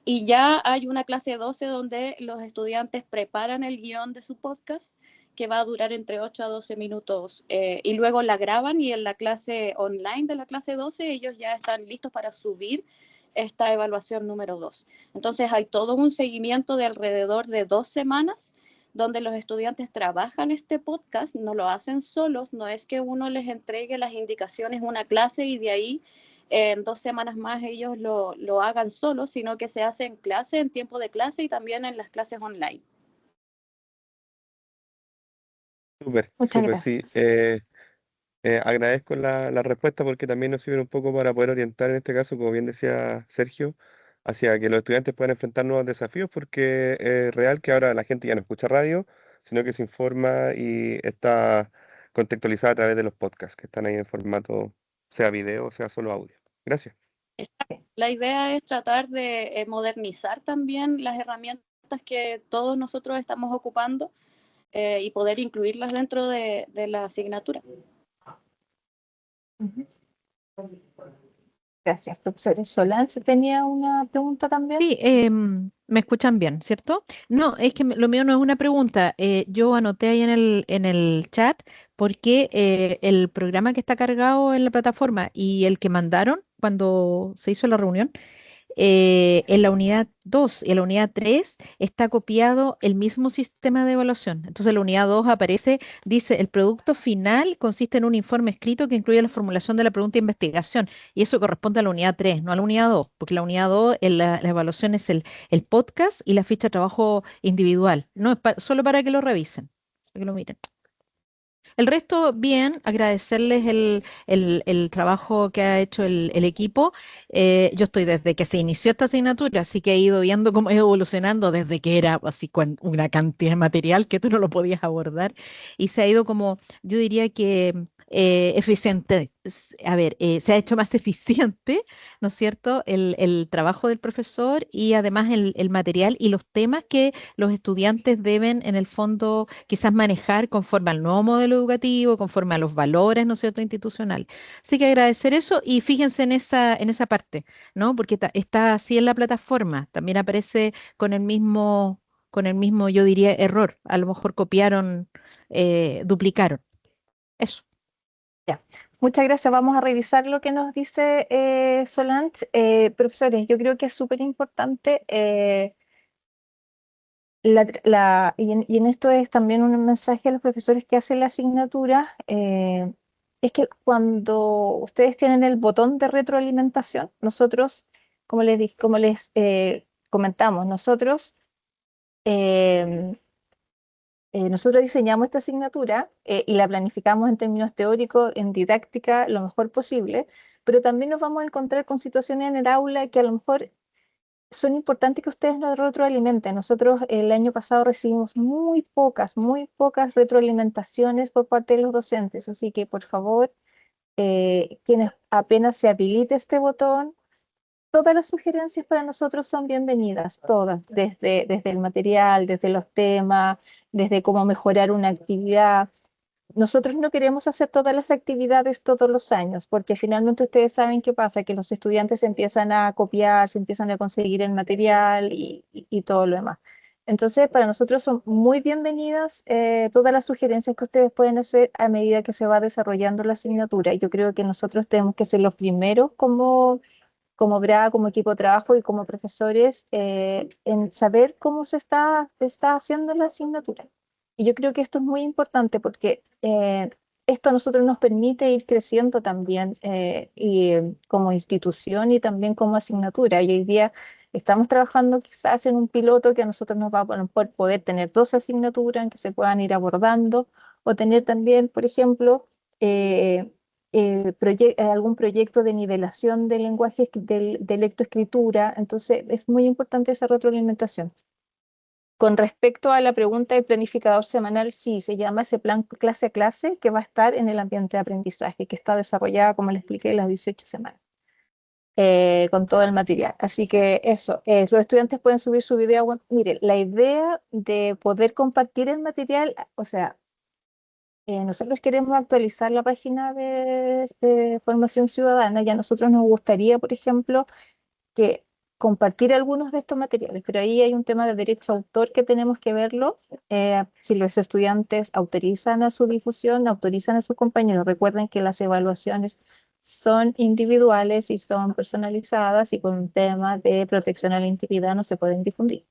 Y ya hay una clase 12 donde los estudiantes preparan el guión de su podcast, que va a durar entre 8 a 12 minutos, y luego la graban, y en la clase online de la clase 12 ellos ya están listos para subir esta evaluación número 2. Entonces hay todo un seguimiento de alrededor de 2 semanas donde los estudiantes trabajan este podcast, no lo hacen solos, no es que uno les entregue las indicaciones una clase y de ahí en 2 semanas más ellos lo hagan solos, sino que se hace en clase, en tiempo de clase y también en las clases online. Súper, Muchas súper, sí. gracias. Agradezco la respuesta porque también nos sirve un poco para poder orientar, en este caso, como bien decía Sergio, hacia que los estudiantes puedan enfrentar nuevos desafíos, porque es real que ahora la gente ya no escucha radio, sino que se informa y está contextualizada a través de los podcasts que están ahí en formato, sea video o sea solo audio. Gracias. La idea es tratar de modernizar también las herramientas que todos nosotros estamos ocupando y poder incluirlas dentro de la asignatura. Gracias, profesora. Solange tenía una pregunta también. Sí, me escuchan bien, ¿cierto? No, es que lo mío no es una pregunta. Yo anoté ahí en el chat porque el programa que está cargado en la plataforma y el que mandaron cuando se hizo la reunión, en la unidad 2 y en la unidad 3 está copiado el mismo sistema de evaluación. Entonces, en la unidad 2 aparece, dice, el producto final consiste en un informe escrito que incluye la formulación de la pregunta de investigación. Y eso corresponde a la unidad 3, no a la unidad 2, porque la unidad 2, la evaluación es el podcast y la ficha de trabajo individual. No es solo para que lo revisen, para que lo miren. El resto, bien, agradecerles el trabajo que ha hecho el equipo. Yo estoy desde que se inició esta asignatura, así que he ido viendo cómo ha ido evolucionando desde que era así una cantidad de material que tú no lo podías abordar y se ha ido como, yo diría que eficiente. A ver, se ha hecho más eficiente, ¿no es cierto?, el trabajo del profesor y además el material y los temas que los estudiantes deben en el fondo quizás manejar conforme al nuevo modelo educativo, conforme a los valores, ¿no es cierto?, institucional. Así que agradecer eso y fíjense en esa parte, ¿no? Porque está así en la plataforma, también aparece con el mismo, yo diría, error. A lo mejor copiaron, duplicaron. Eso. Ya. Muchas gracias. Vamos a revisar lo que nos dice Solant. Profesores, yo creo que es súper importante. Y en esto es también un mensaje a los profesores que hacen la asignatura, es que cuando ustedes tienen el botón de retroalimentación, nosotros, como les comentamos, eh, nosotros diseñamos esta asignatura y la planificamos en términos teóricos, en didáctica, lo mejor posible, pero también nos vamos a encontrar con situaciones en el aula que a lo mejor son importantes que ustedes nos retroalimenten. Nosotros el año pasado recibimos muy pocas retroalimentaciones por parte de los docentes, así que por favor, quienes apenas se habilite este botón, todas las sugerencias para nosotros son bienvenidas, todas, desde el material, desde los temas, desde cómo mejorar una actividad. Nosotros no queremos hacer todas las actividades todos los años, porque finalmente ustedes saben qué pasa, que los estudiantes empiezan a copiar, se empiezan a conseguir el material y todo lo demás. Entonces, para nosotros son muy bienvenidas todas las sugerencias que ustedes pueden hacer a medida que se va desarrollando la asignatura. Yo creo que nosotros tenemos que ser los primeros como BRA, como equipo de trabajo y como profesores, en saber cómo está haciendo la asignatura. Y yo creo que esto es muy importante porque esto a nosotros nos permite ir creciendo también como institución y también como asignatura. Y hoy día estamos trabajando quizás en un piloto que a nosotros nos va a poder tener dos asignaturas en que se puedan ir abordando o tener también, por ejemplo, eh, algún proyecto de nivelación del lenguaje de lectoescritura. Entonces, es muy importante esa retroalimentación. Con respecto a la pregunta del planificador semanal, sí, se llama ese plan clase a clase que va a estar en el ambiente de aprendizaje, que está desarrollada, como les expliqué, las 18 semanas, con todo el material. Así que eso, los estudiantes pueden subir su video. Mire, la idea de poder compartir el material, o sea, nosotros queremos actualizar la página de Formación Ciudadana y a nosotros nos gustaría, por ejemplo, que compartir algunos de estos materiales, pero ahí hay un tema de derecho a autor que tenemos que verlo. Si los estudiantes autorizan a su difusión, autorizan a sus compañeros. Recuerden que las evaluaciones son individuales y son personalizadas y con un tema de protección a la intimidad no se pueden difundir,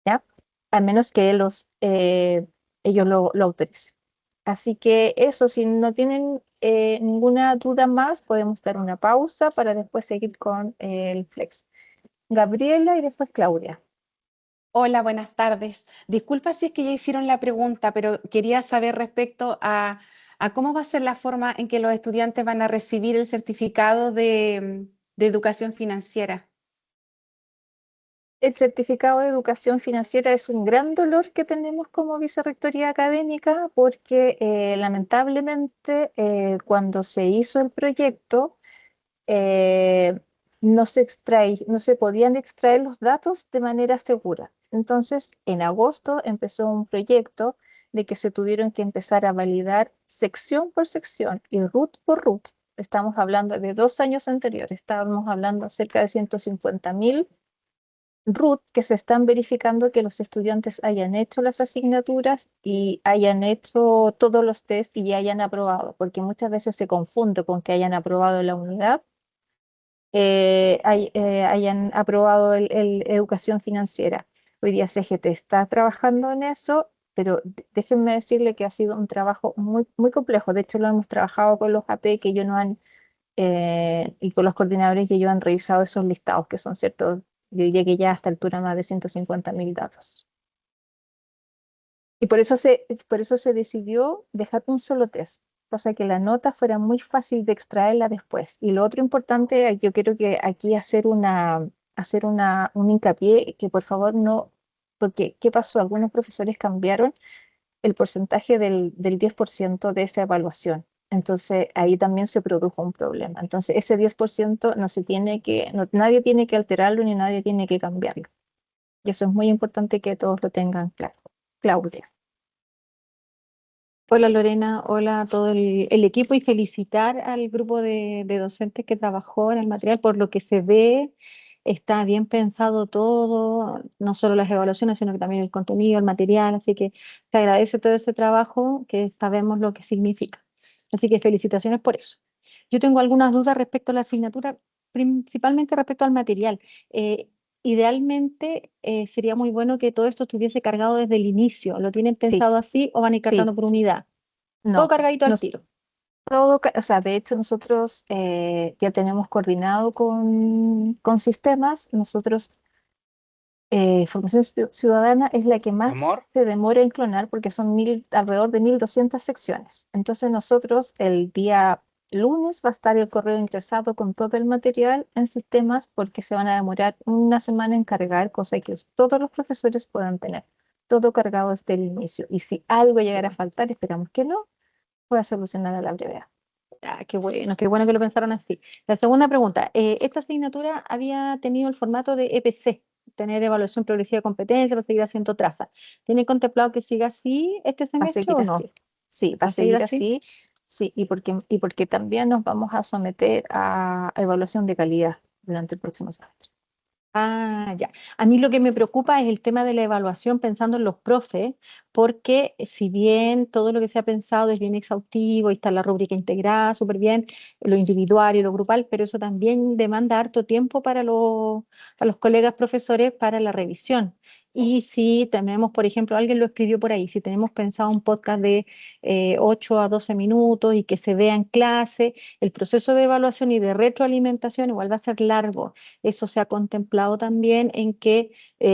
¿ya? A menos que ellos lo autoricen. Así que eso, si no tienen ninguna duda más, podemos dar una pausa para después seguir con el flex. Gabriela y después Claudia. Hola, buenas tardes. Disculpa si es que ya hicieron la pregunta, pero quería saber respecto a cómo va a ser la forma en que los estudiantes van a recibir el certificado de educación financiera. El certificado de educación financiera es un gran dolor que tenemos como vicerrectoría académica porque lamentablemente cuando se hizo el proyecto eh, no se podían extraer los datos de manera segura. Entonces, en agosto empezó un proyecto de que se tuvieron que empezar a validar sección por sección y root por root. Estamos hablando de 2 años anteriores, estábamos hablando de cerca de 150.000 root que se están verificando que los estudiantes hayan hecho las asignaturas y hayan hecho todos los test y hayan aprobado, porque muchas veces se confunde con que hayan aprobado la unidad hayan aprobado el educación financiera. Hoy día CGT está trabajando en eso, pero déjenme decirle que ha sido un trabajo muy, muy complejo. De hecho, lo hemos trabajado con los AP que ellos no han, y con los coordinadores que ellos han revisado esos listados, que son ciertos, yo diría que ya a esta altura más de 150.000 datos. Y por eso se decidió dejar un solo test, cosa que la nota fuera muy fácil de extraerla después. Y lo otro importante, yo quiero que aquí un hincapié, que por favor no, porque ¿qué pasó? Algunos profesores cambiaron el porcentaje del 10% de esa evaluación. Entonces ahí también se produjo un problema. Entonces ese 10% nadie tiene que alterarlo ni nadie tiene que cambiarlo. Y eso es muy importante que todos lo tengan claro. Claudia. Hola Lorena, hola a todo el equipo y felicitar al grupo de docentes que trabajó en el material. Por lo que se ve, está bien pensado todo, no solo las evaluaciones, sino que también el contenido, el material, así que se agradece todo ese trabajo que sabemos lo que significa. Así que felicitaciones por eso. Yo tengo algunas dudas respecto a la asignatura, principalmente respecto al material. Idealmente sería muy bueno que todo esto estuviese cargado desde el inicio. ¿Lo tienen Sí, pensado así o van a ir sí, cargando por unidad? Todo no. cargadito al Nos, tiro. o sea, de hecho nosotros ya tenemos coordinado con sistemas. Nosotros, Formación Ciudadana es la que más Amor, se demora en clonar porque son alrededor de 1.200 secciones. Entonces nosotros el día lunes va a estar el correo ingresado con todo el material en sistemas porque se van a demorar una semana en cargar, cosa que todos los profesores puedan tener todo cargado desde el inicio. Y si algo llegara a faltar, esperamos que no, pueda solucionar a la brevedad. Ah, qué bueno que lo pensaron así. La segunda pregunta, esta asignatura había tenido el formato de EPC, tener evaluación progresiva de competencia para seguir haciendo traza. ¿Tiene contemplado que siga así este Va a semestre seguir o no? así. Sí, va ¿Va a a seguir seguir así? así. Sí, y porque también nos vamos a someter a evaluación de calidad durante el próximo semestre. Ah, ya. A mí lo que me preocupa es el tema de la evaluación pensando en los profes, porque si bien todo lo que se ha pensado es bien exhaustivo y está la rúbrica integrada súper bien, lo individual y lo grupal, pero eso también demanda harto tiempo para los colegas profesores para la revisión. Y si tenemos, por ejemplo, alguien lo escribió por ahí, si tenemos pensado un podcast de 8 a 12 minutos y que se vea en clase, el proceso de evaluación y de retroalimentación igual va a ser largo. Eso se ha contemplado también en que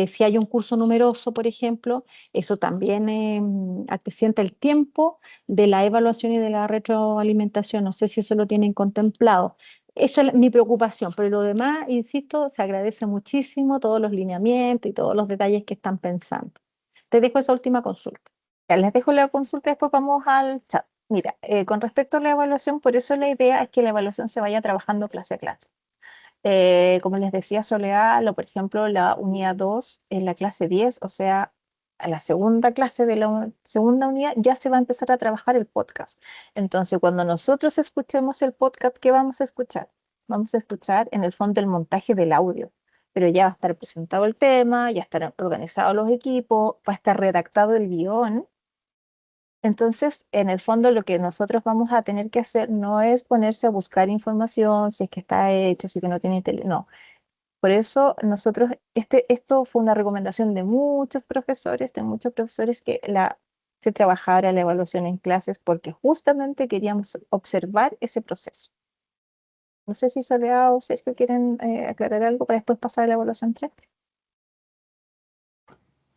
si hay un curso numeroso, por ejemplo, eso también acrecienta el tiempo de la evaluación y de la retroalimentación. No sé si eso lo tienen contemplado. Esa es mi preocupación, pero lo demás, insisto, se agradece muchísimo todos los lineamientos y todos los detalles que están pensando. Te dejo esa última consulta. Ya les dejo la consulta, después vamos al chat. Mira, con respecto a la evaluación, por eso la idea es que la evaluación se vaya trabajando clase a clase. Como les decía Soledad, por ejemplo, la unidad 2 en la clase 10, o sea, a la segunda clase de la segunda unidad ya se va a empezar a trabajar el podcast. Entonces, cuando nosotros escuchemos el podcast, ¿qué vamos a escuchar? Vamos a escuchar en el fondo el montaje del audio, pero ya va a estar presentado el tema, ya estarán organizados los equipos, va a estar redactado el guión. Entonces, en el fondo, lo que nosotros vamos a tener que hacer no es ponerse a buscar información, si es que está hecho, si que no tiene no. Por eso nosotros, esto fue una recomendación de muchos profesores que se trabajara la evaluación en clases porque justamente queríamos observar ese proceso. No sé si Soledad o Sergio quieren aclarar algo para después pasar a la evaluación 3.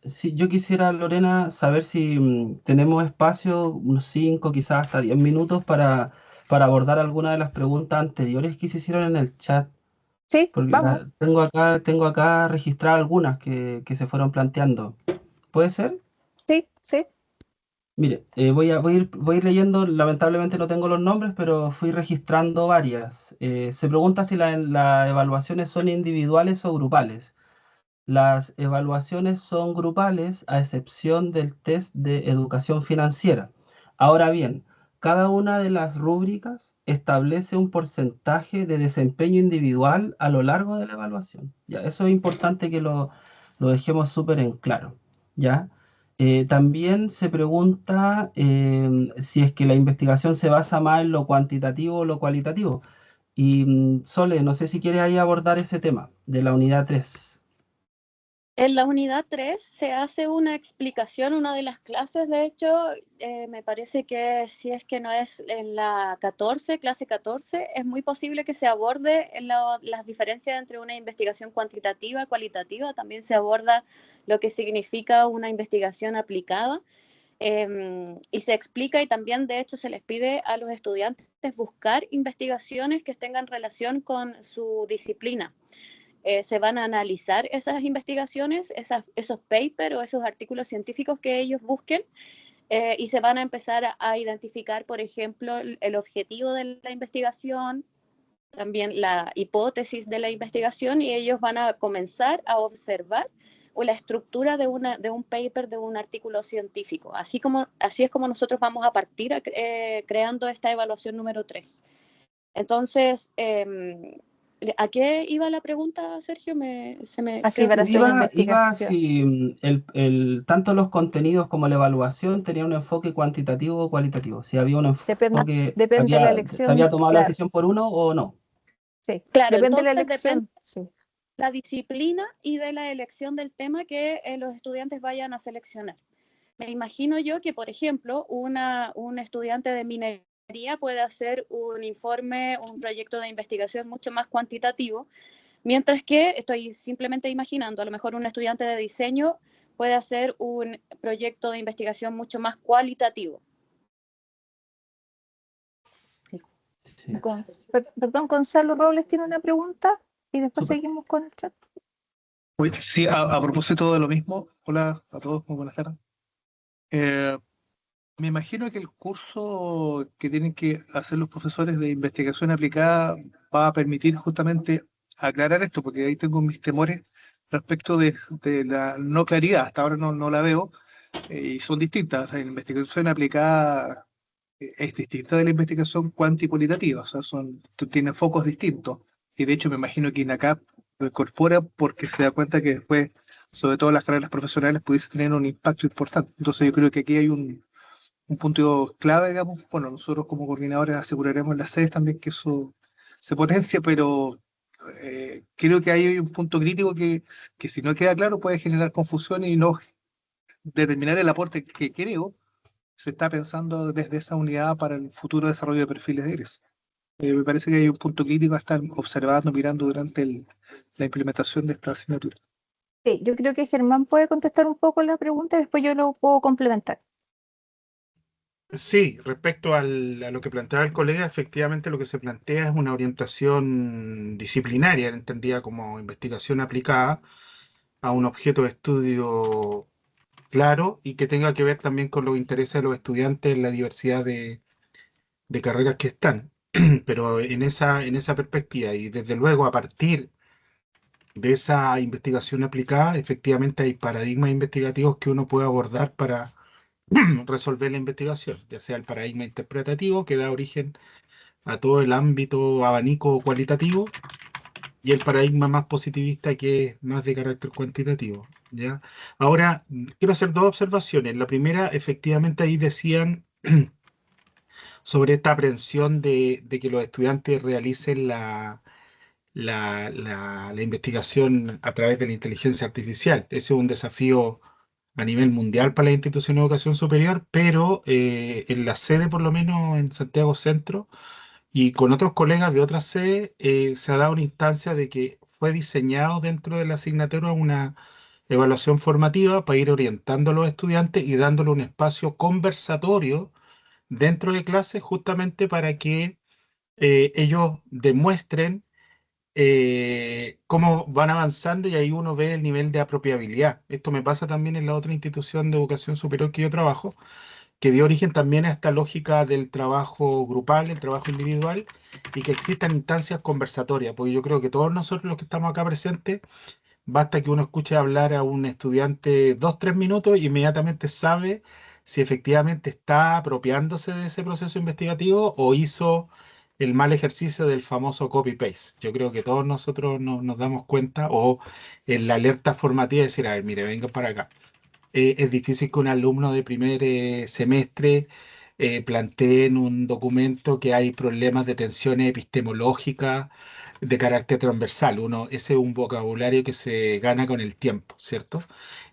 Sí, yo quisiera, Lorena, saber si tenemos espacio, unos 5, quizás hasta 10 minutos para abordar alguna de las preguntas anteriores que se hicieron en el chat. Sí, Porque vamos. tengo acá registradas algunas que se fueron planteando. ¿Puede ser? Sí, sí. Mire, voy a ir leyendo, lamentablemente no tengo los nombres, pero fui registrando varias. Se pregunta si las evaluaciones son individuales o grupales. Las evaluaciones son grupales a excepción del test de educación financiera. Ahora bien, cada una de las rúbricas establece un porcentaje de desempeño individual a lo largo de la evaluación. Ya, eso es importante que lo dejemos súper en claro. ¿Ya? También se pregunta si es que la investigación se basa más en lo cuantitativo o lo cualitativo. Y Sole, no sé si quieres ahí abordar ese tema de la unidad 3. En la unidad 3 se hace una explicación, una de las clases, de hecho, me parece que si es que no es en la 14, clase 14, es muy posible que se aborde las diferencias entre una investigación cuantitativa y cualitativa, también se aborda lo que significa una investigación aplicada. Y se explica, y también de hecho se les pide a los estudiantes buscar investigaciones que tengan relación con su disciplina. Se van a analizar esas investigaciones, esos papers o esos artículos científicos que ellos busquen, y se van a empezar a identificar, por ejemplo, el objetivo de la investigación, también la hipótesis de la investigación, y ellos van a comenzar a observar la estructura de un paper, de un artículo científico. Así es como nosotros vamos a partir creando esta evaluación número 3. Entonces, ¿a qué iba la pregunta, Sergio? Así para hacer la Iba investigación. si tanto los contenidos como la evaluación tenía un enfoque cuantitativo o cualitativo. Si había un enfoque, Depende de la ¿te elección, había tomado la claro. decisión por uno o no? Sí, Claro, depende de la entonces elección. depende Sí. de la disciplina y de la elección del tema que los estudiantes vayan a seleccionar. Me imagino yo que, por ejemplo, un estudiante de minería puede hacer un informe, un proyecto de investigación mucho más cuantitativo, mientras que, estoy simplemente imaginando, a lo mejor un estudiante de diseño puede hacer un proyecto de investigación mucho más cualitativo. Sí. Perdón, Gonzalo Robles tiene una pregunta y después seguimos con el chat. Sí, a propósito de lo mismo, hola a todos, muy buenas tardes. Me imagino que el curso que tienen que hacer los profesores de investigación aplicada va a permitir justamente aclarar esto, porque ahí tengo mis temores respecto de la no claridad. Hasta ahora no la veo, y son distintas. La investigación aplicada es distinta de la investigación cuantitativa, o sea, tiene focos distintos. Y de hecho me imagino que INACAP lo incorpora porque se da cuenta que después, sobre todo las carreras profesionales, pudiese tener un impacto importante. Entonces yo creo que aquí hay un punto clave, digamos. Bueno, nosotros como coordinadores aseguraremos en las sedes también que eso se potencie, pero creo que hay un punto crítico que si no queda claro puede generar confusión y no determinar el aporte que creo se está pensando desde esa unidad para el futuro desarrollo de perfiles de egreso. Me parece que hay un punto crítico a estar observando, mirando durante la implementación de esta asignatura. Sí, yo creo que Germán puede contestar un poco la pregunta y después yo lo puedo complementar. Sí, respecto a lo que planteaba el colega, efectivamente lo que se plantea es una orientación disciplinaria, entendida como investigación aplicada a un objeto de estudio claro y que tenga que ver también con los intereses de los estudiantes en la diversidad de carreras que están. Pero en esa perspectiva, y desde luego a partir de esa investigación aplicada, efectivamente hay paradigmas investigativos que uno puede abordar para resolver la investigación, ya sea el paradigma interpretativo que da origen a todo el ámbito abanico cualitativo y el paradigma más positivista que es más de carácter cuantitativo, ¿ya? Ahora, quiero hacer dos observaciones. La primera, efectivamente ahí decían sobre esta aprehensión de que los estudiantes realicen la investigación a través de la inteligencia artificial. Ese es un desafío a nivel mundial para la institución de educación superior, pero en la sede, por lo menos en Santiago Centro, y con otros colegas de otras sedes, se ha dado una instancia de que fue diseñado dentro de la asignatura una evaluación formativa para ir orientando a los estudiantes y dándole un espacio conversatorio dentro de clases justamente para que ellos demuestren cómo van avanzando y ahí uno ve el nivel de apropiabilidad. Esto me pasa también en la otra institución de educación superior que yo trabajo, que dio origen también a esta lógica del trabajo grupal, el trabajo individual, y que existan instancias conversatorias, porque yo creo que todos nosotros los que estamos acá presentes, basta que uno escuche hablar a un estudiante 2, 3 minutos y inmediatamente sabe si efectivamente está apropiándose de ese proceso investigativo o hizo el mal ejercicio del famoso copy-paste. Yo creo que todos nosotros nos damos cuenta, o en la alerta formativa decir, a ver, mire, venga para acá. Es difícil que un alumno de primer semestre plantee en un documento que hay problemas de tensiones epistemológicas de carácter transversal. Ese es un vocabulario que se gana con el tiempo, ¿cierto?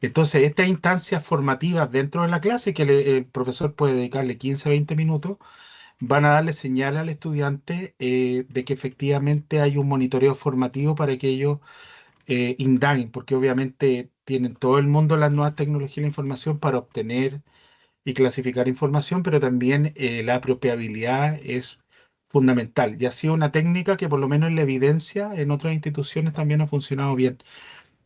Entonces, estas instancias formativas dentro de la clase, que el profesor puede dedicarle 15, 20 minutos, van a darle señal al estudiante de que efectivamente hay un monitoreo formativo para que ellos indaguen, porque obviamente tienen todo el mundo las nuevas tecnologías de la información para obtener y clasificar información, pero también la apropiabilidad es fundamental. Y ha sido una técnica que por lo menos en la evidencia en otras instituciones también ha funcionado bien.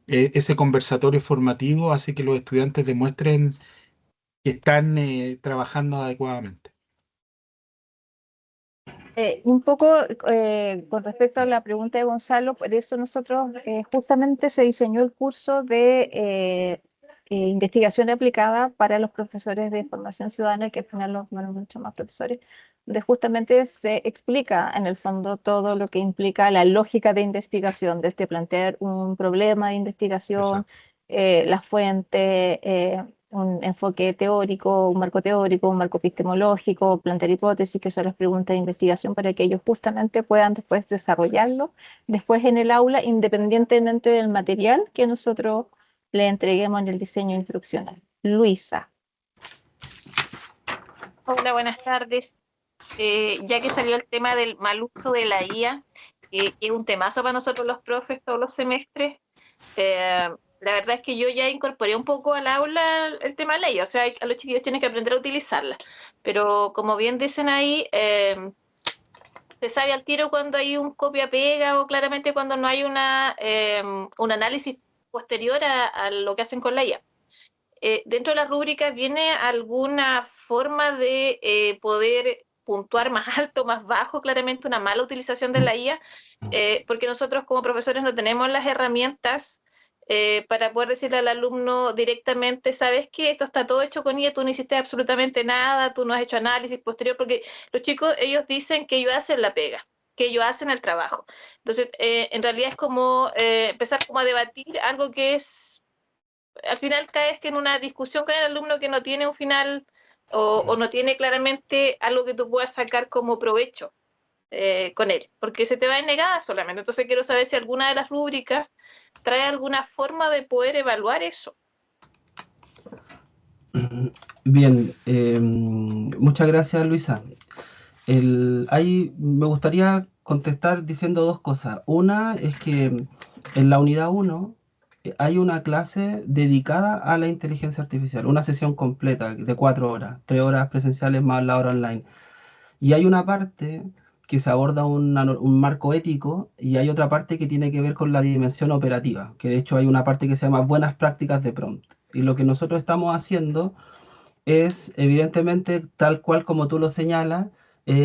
Ese conversatorio formativo hace que los estudiantes demuestren que están trabajando adecuadamente. Un poco con respecto a la pregunta de Gonzalo, por eso nosotros justamente se diseñó el curso de investigación aplicada para los profesores de formación ciudadana, que al final los mucho más profesores, donde justamente se explica en el fondo todo lo que implica la lógica de investigación, desde plantear un problema de investigación, la fuente, un enfoque teórico, un marco epistemológico, plantear hipótesis, que son las preguntas de investigación, para que ellos justamente puedan después desarrollarlo después en el aula, independientemente del material que nosotros le entreguemos en el diseño instruccional. Luisa. Hola, buenas tardes. Ya que salió el tema del mal uso de la IA, que es un temazo para nosotros los profes todos los semestres, la verdad es que yo ya incorporé un poco al aula el tema de la IA, o sea, a los chiquillos tienen que aprender a utilizarla, pero como bien dicen ahí, se sabe al tiro cuando hay un copia-pega o claramente cuando no hay un análisis posterior a lo que hacen con la IA. Dentro de las rúbricas viene alguna forma de poder puntuar más alto, más bajo, claramente una mala utilización de la IA, porque nosotros como profesores no tenemos las herramientas para poder decirle al alumno directamente, sabes que esto está todo hecho con IA, tú no hiciste absolutamente nada, tú no has hecho análisis posterior, porque los chicos, ellos dicen que ellos hacen la pega, que ellos hacen el trabajo. Entonces, en realidad es como empezar como a debatir algo que es, al final caes que en una discusión con el alumno que no tiene un final o no tiene claramente algo que tú puedas sacar como provecho con él, porque se te va en negada solamente. Entonces quiero saber si alguna de las rúbricas trae alguna forma de poder evaluar eso. Bien, muchas gracias, Luisa. Ahí me gustaría contestar diciendo dos cosas. Una es que en la unidad 1 hay una clase dedicada a la inteligencia artificial, una sesión completa de 4 horas, 3 horas presenciales más la hora online. Y hay una parte que se aborda un marco ético y hay otra parte que tiene que ver con la dimensión operativa, que de hecho hay una parte que se llama buenas prácticas de prompt. Y lo que nosotros estamos haciendo es, evidentemente, tal cual como tú lo señalas,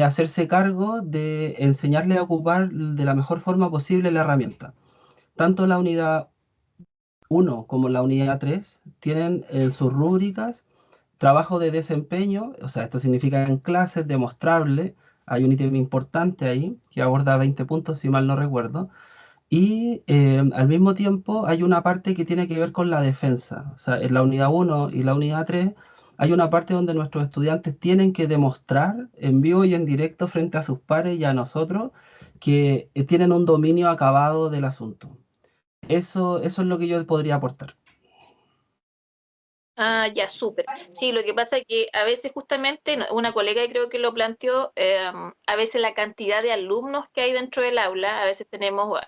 hacerse cargo de enseñarle a ocupar de la mejor forma posible la herramienta. Tanto la unidad 1 como la unidad 3 tienen en sus rúbricas trabajo de desempeño, o sea, esto significa en clases demostrable. Hay un ítem importante ahí que aborda 20 puntos, si mal no recuerdo. Y al mismo tiempo hay una parte que tiene que ver con la defensa. O sea, en la unidad 1 y la unidad 3 hay una parte donde nuestros estudiantes tienen que demostrar en vivo y en directo frente a sus pares y a nosotros que tienen un dominio acabado del asunto. Eso es lo que yo podría aportar. Ah, ya, súper. Sí, lo que pasa es que a veces justamente, una colega creo que lo planteó, a veces la cantidad de alumnos que hay dentro del aula, a veces tenemos,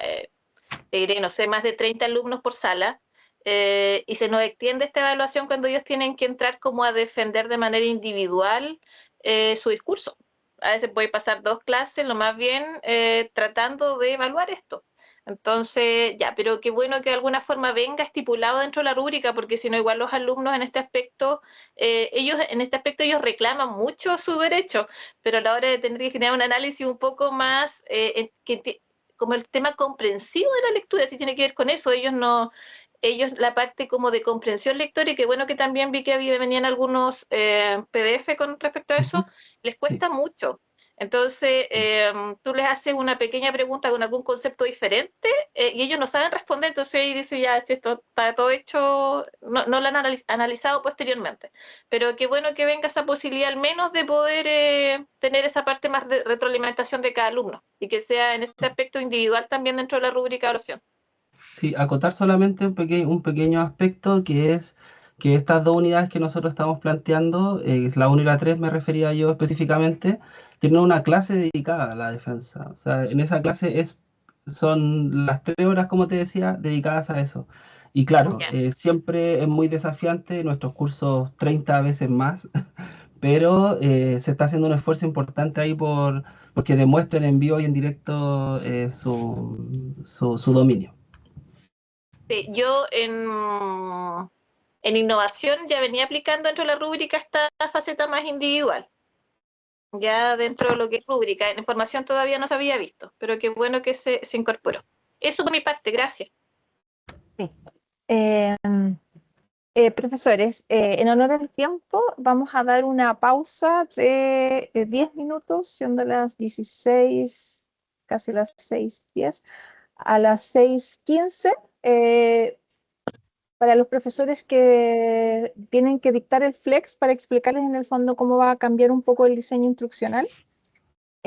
te diré, no sé, más de 30 alumnos por sala, y se nos extiende esta evaluación cuando ellos tienen que entrar como a defender de manera individual su discurso. A veces puede pasar 2 clases, lo más bien tratando de evaluar esto. Entonces, ya, pero qué bueno que de alguna forma venga estipulado dentro de la rúbrica, porque si no, igual los alumnos en este aspecto, ellos reclaman mucho su derecho, pero a la hora de tener que generar un análisis un poco más, como el tema comprensivo de la lectura, si tiene que ver con eso, ellos la parte como de comprensión lectora, y qué bueno que también vi que venían algunos PDF con respecto a eso, les cuesta mucho. Entonces, tú les haces una pequeña pregunta con algún concepto diferente y ellos no saben responder, entonces ahí dice ya, si esto está todo hecho, no lo han analizado posteriormente. Pero qué bueno que venga esa posibilidad al menos de poder tener esa parte más de retroalimentación de cada alumno y que sea en ese aspecto individual también dentro de la rúbrica de evaluación. Sí, acotar solamente un pequeño aspecto, que es que estas dos unidades que nosotros estamos planteando, es la 1 y la 3 me refería yo específicamente, tienen una clase dedicada a la defensa. O sea, en esa clase son las 3 horas, como te decía, dedicadas a eso. Y claro, Ya. siempre es muy desafiante, nuestros cursos 30 veces más, pero se está haciendo un esfuerzo importante ahí porque demuestren en vivo y en directo su dominio. Sí, yo en innovación ya venía aplicando dentro de la rúbrica esta faceta más individual, ya dentro de lo que es rúbrica. En formación todavía no se había visto, pero qué bueno que se incorporó. Eso por mi parte, gracias. Sí. Eh, Profesores, en honor al tiempo, vamos a dar una pausa de 10 minutos, siendo las 16, casi las 6:10, a las 6:15. Para los profesores que tienen que dictar el flex para explicarles en el fondo cómo va a cambiar un poco el diseño instruccional.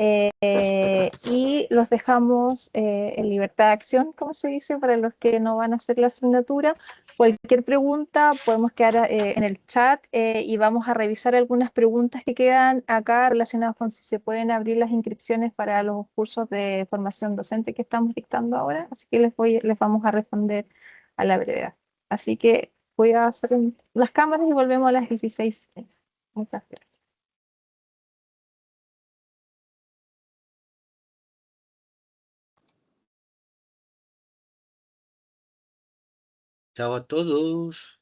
Y los dejamos en libertad de acción, como se dice, para los que no van a hacer la asignatura. Cualquier pregunta podemos quedar en el chat y vamos a revisar algunas preguntas que quedan acá relacionadas con si se pueden abrir las inscripciones para los cursos de formación docente que estamos dictando ahora. Así que les vamos a responder a la brevedad. Así que voy a hacer las cámaras y volvemos a las 16. Muchas gracias. Chao a todos.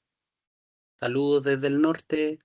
Saludos desde el norte.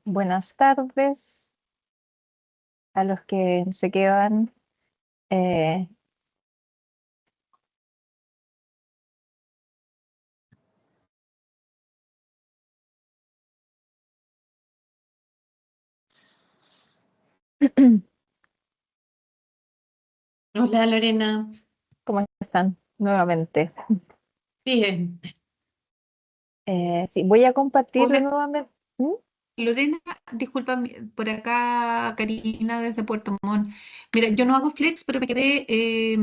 buenas tardes a los que se quedan. eh, Hola Lorena, ¿Cómo están? Nuevamente. bien. Sí, voy a compartir Hola nuevamente. ¿Mm? Lorena, disculpa, por acá Karina desde Puerto Montt. Mira, yo no hago flex, pero me quedé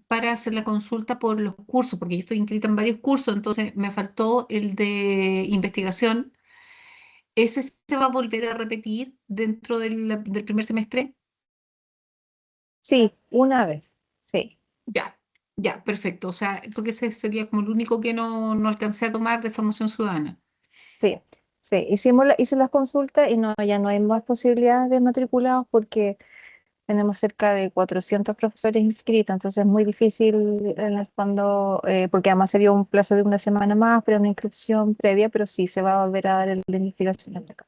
para hacer la consulta por los cursos, porque yo estoy inscrita en varios cursos, entonces me faltó el de investigación. ¿Ese se va a volver a repetir dentro del primer semestre? Sí, una vez. Sí, Ya, ya, perfecto. O sea, porque ese sería como el único que no alcancé a tomar de formación ciudadana. sí, sí. Hice las consultas y no, ya no hay más posibilidades de matriculados porque tenemos cerca de 400 profesores inscritos, entonces es muy difícil en el fondo, porque además sería un plazo de una semana más, pero una inscripción previa, pero sí se va a volver a dar la investigación acá.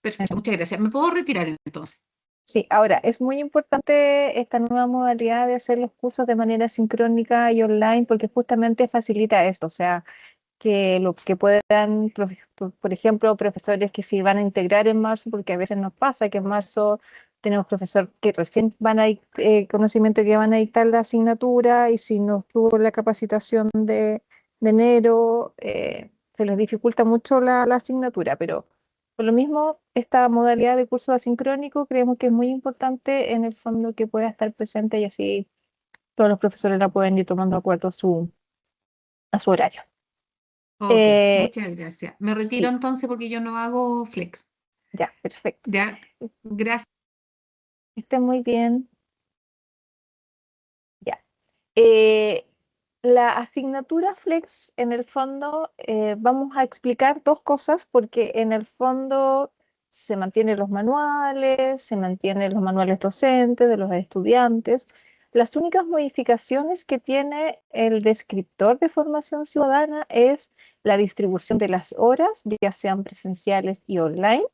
Perfecto, muchas gracias. ¿Me puedo retirar entonces? Sí, ahora es muy importante esta nueva modalidad de hacer los cursos de manera sincrónica y online porque justamente facilita esto, o sea, que lo que puedan, por ejemplo, profesores que si van a integrar en marzo, porque a veces nos pasa que en marzo tenemos profesores que recién van a conocimiento que van a dictar la asignatura y si no tuvo la capacitación de enero, se les dificulta mucho la asignatura, pero por lo mismo, esta modalidad de curso asincrónico creemos que es muy importante en el fondo que pueda estar presente y así todos los profesores la pueden ir tomando de acuerdo a su horario. Ok, muchas gracias. Me retiro Sí, entonces porque yo no hago flex. ya, perfecto. Ya, gracias. Que esté muy bien. Ya. Eh, la asignatura Flex, en el fondo, vamos a explicar dos cosas, porque en el fondo se mantienen se mantienen los manuales docentes de los estudiantes. Las únicas modificaciones que tiene el descriptor de formación ciudadana es la distribución de las horas, ya sean presenciales y online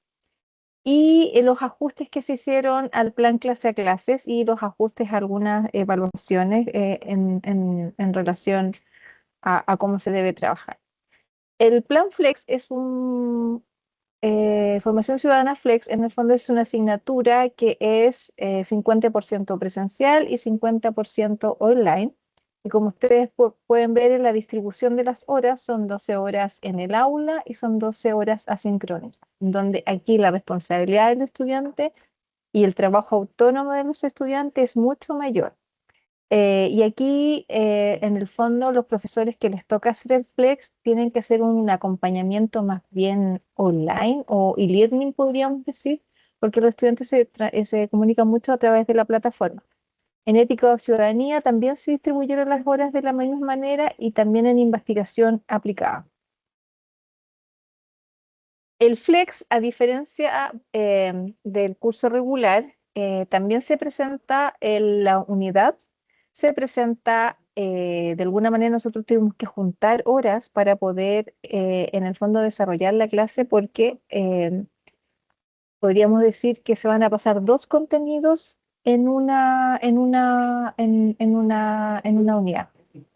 y los ajustes que se hicieron al plan clase a clases y los ajustes a algunas evaluaciones en relación a cómo se debe trabajar. El plan Flex es formación ciudadana Flex, en el fondo es una asignatura que es 50% presencial y 50% online. Y como ustedes pueden ver en la distribución de las horas, son 12 horas en el aula y son 12 horas asincrónicas, donde aquí la responsabilidad del estudiante y el trabajo autónomo de los estudiantes es mucho mayor. Y aquí, en el fondo, los profesores que les toca hacer el flex tienen que hacer un acompañamiento más bien online o e-learning, podríamos decir, porque los estudiantes se comunican mucho a través de la plataforma. En ética o ciudadanía también se distribuyeron las horas de la misma manera y también en investigación aplicada. El flex, a diferencia del curso regular, también se presenta en la unidad, se presenta, de alguna manera nosotros tuvimos que juntar horas para poder, en el fondo, desarrollar la clase porque podríamos decir que se van a pasar dos contenidos en una unidad.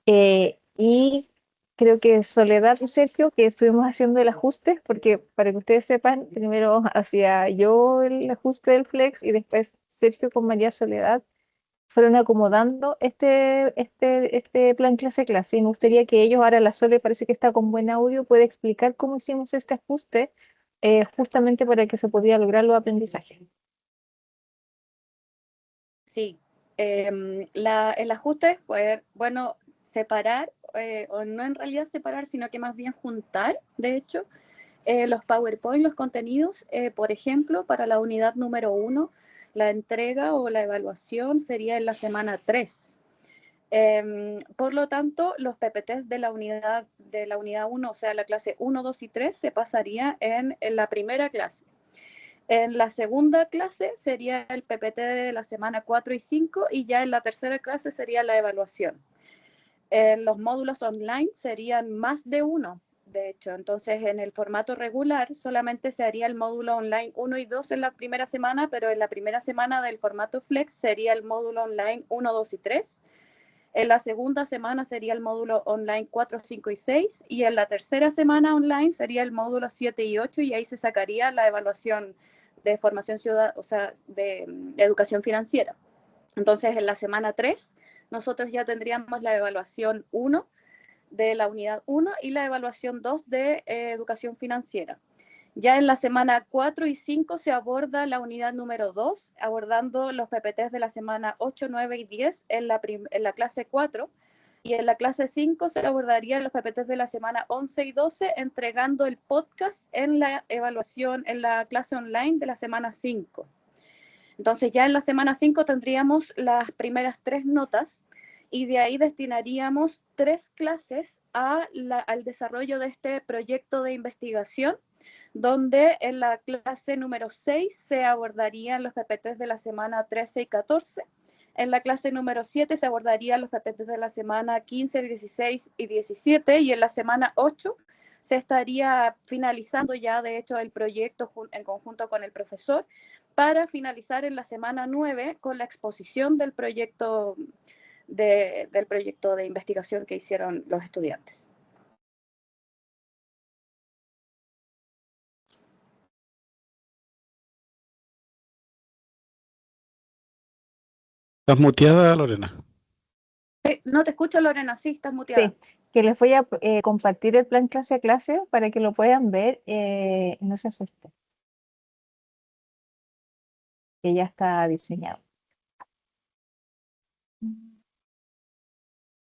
Y creo que Soledad y Sergio, que estuvimos haciendo el ajuste, porque para que ustedes sepan, primero hacía yo el ajuste del flex y después Sergio con María Soledad fueron acomodando este plan clase a clase. Y me gustaría que ellos, ahora la Sole parece que está con buen audio, puede explicar cómo hicimos este ajuste, justamente para que se pudiera lograr los aprendizajes. Sí, el ajuste es poder, bueno, separar, o no en realidad separar, sino que más bien juntar, de hecho, los PowerPoint, los contenidos, por ejemplo, para la unidad número 1, la entrega o la evaluación sería en la semana 3. Por lo tanto, los PPTs de la unidad 1, o sea, la clase 1, 2 y 3, se pasaría en la primera clase. En la segunda clase sería el PPT de la semana 4 y 5 y ya en la tercera clase sería la evaluación. Los módulos online serían más de uno. de hecho. Entonces, en el formato regular solamente se haría el módulo online 1 y 2 en la primera semana, pero en la primera semana del formato Flex sería el módulo online 1, 2 y 3. En la segunda semana sería el módulo online 4, 5 y 6. Y en la tercera semana online sería el módulo 7 y 8, y ahí se sacaría la evaluación de formación ciudadana, o sea, de educación financiera. Entonces, en la semana 3, nosotros ya tendríamos la evaluación 1 de la unidad 1 y la evaluación 2 de educación financiera. Ya en la semana 4 y 5 se aborda la unidad número 2, abordando los PPTs de la semana 8, 9 y 10 en la clase 4, y en la clase 5 se abordarían los PPTs de la semana 11 y 12, entregando el podcast en la evaluación, en la clase online de la semana 5. Entonces ya en la semana 5 tendríamos las primeras 3 notas, y de ahí destinaríamos 3 clases al desarrollo de este proyecto de investigación, donde en la clase número 6 se abordarían los PPTs de la semana 13 y 14, en la clase número 7 se abordarían los PPTs de la semana 15, 16 y 17, y en la semana 8 se estaría finalizando ya, de hecho, el proyecto en conjunto con el profesor, para finalizar en la semana 9 con la exposición del proyecto de investigación que hicieron los estudiantes. ¿Estás muteada, Lorena? No te escucho, Lorena, sí, estás muteada. Sí, que les voy a compartir el plan clase a clase para que lo puedan ver, y no se asusten, que ya está diseñado.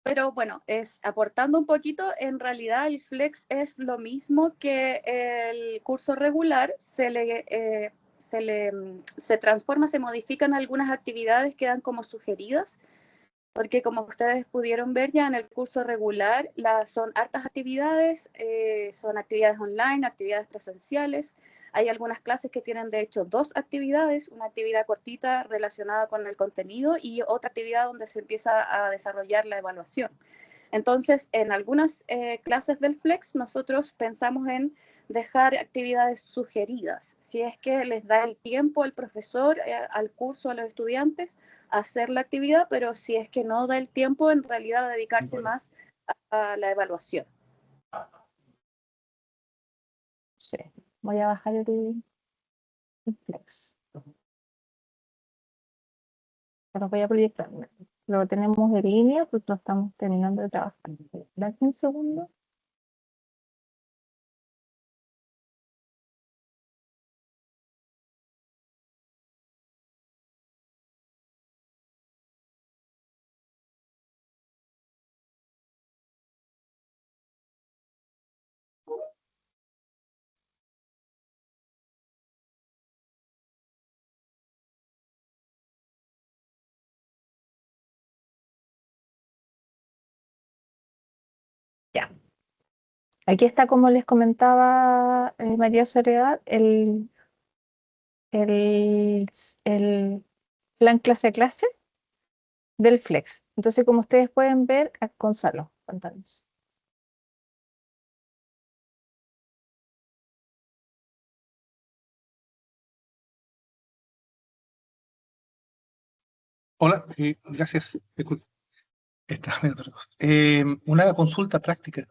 Pero bueno, aportando un poquito, en realidad el Flex es lo mismo que el curso regular, se transforma, se modifican algunas actividades, quedan como sugeridas, porque como ustedes pudieron ver ya en el curso regular, son hartas actividades, son actividades online, actividades presenciales. Hay algunas clases que tienen de hecho 2 actividades, una actividad cortita relacionada con el contenido y otra actividad donde se empieza a desarrollar la evaluación. Entonces, en algunas clases del Flex nosotros pensamos en dejar actividades sugeridas, si es que les da el tiempo al profesor, al curso, a los estudiantes, a hacer la actividad, pero si es que no da el tiempo, en realidad dedicarse más a la evaluación. Sí. Voy a bajar el Flex. Pero voy a proyectar. Lo tenemos de línea porque lo estamos terminando de trabajar. Dame un segundo. Ya. Aquí está, como les comentaba María Soledad, el plan clase a clase del Flex. Entonces, como ustedes pueden ver, Gonzalo, cuéntanos. Hola, gracias. Disculpe. Estaba viendo otra cosa. Una consulta práctica.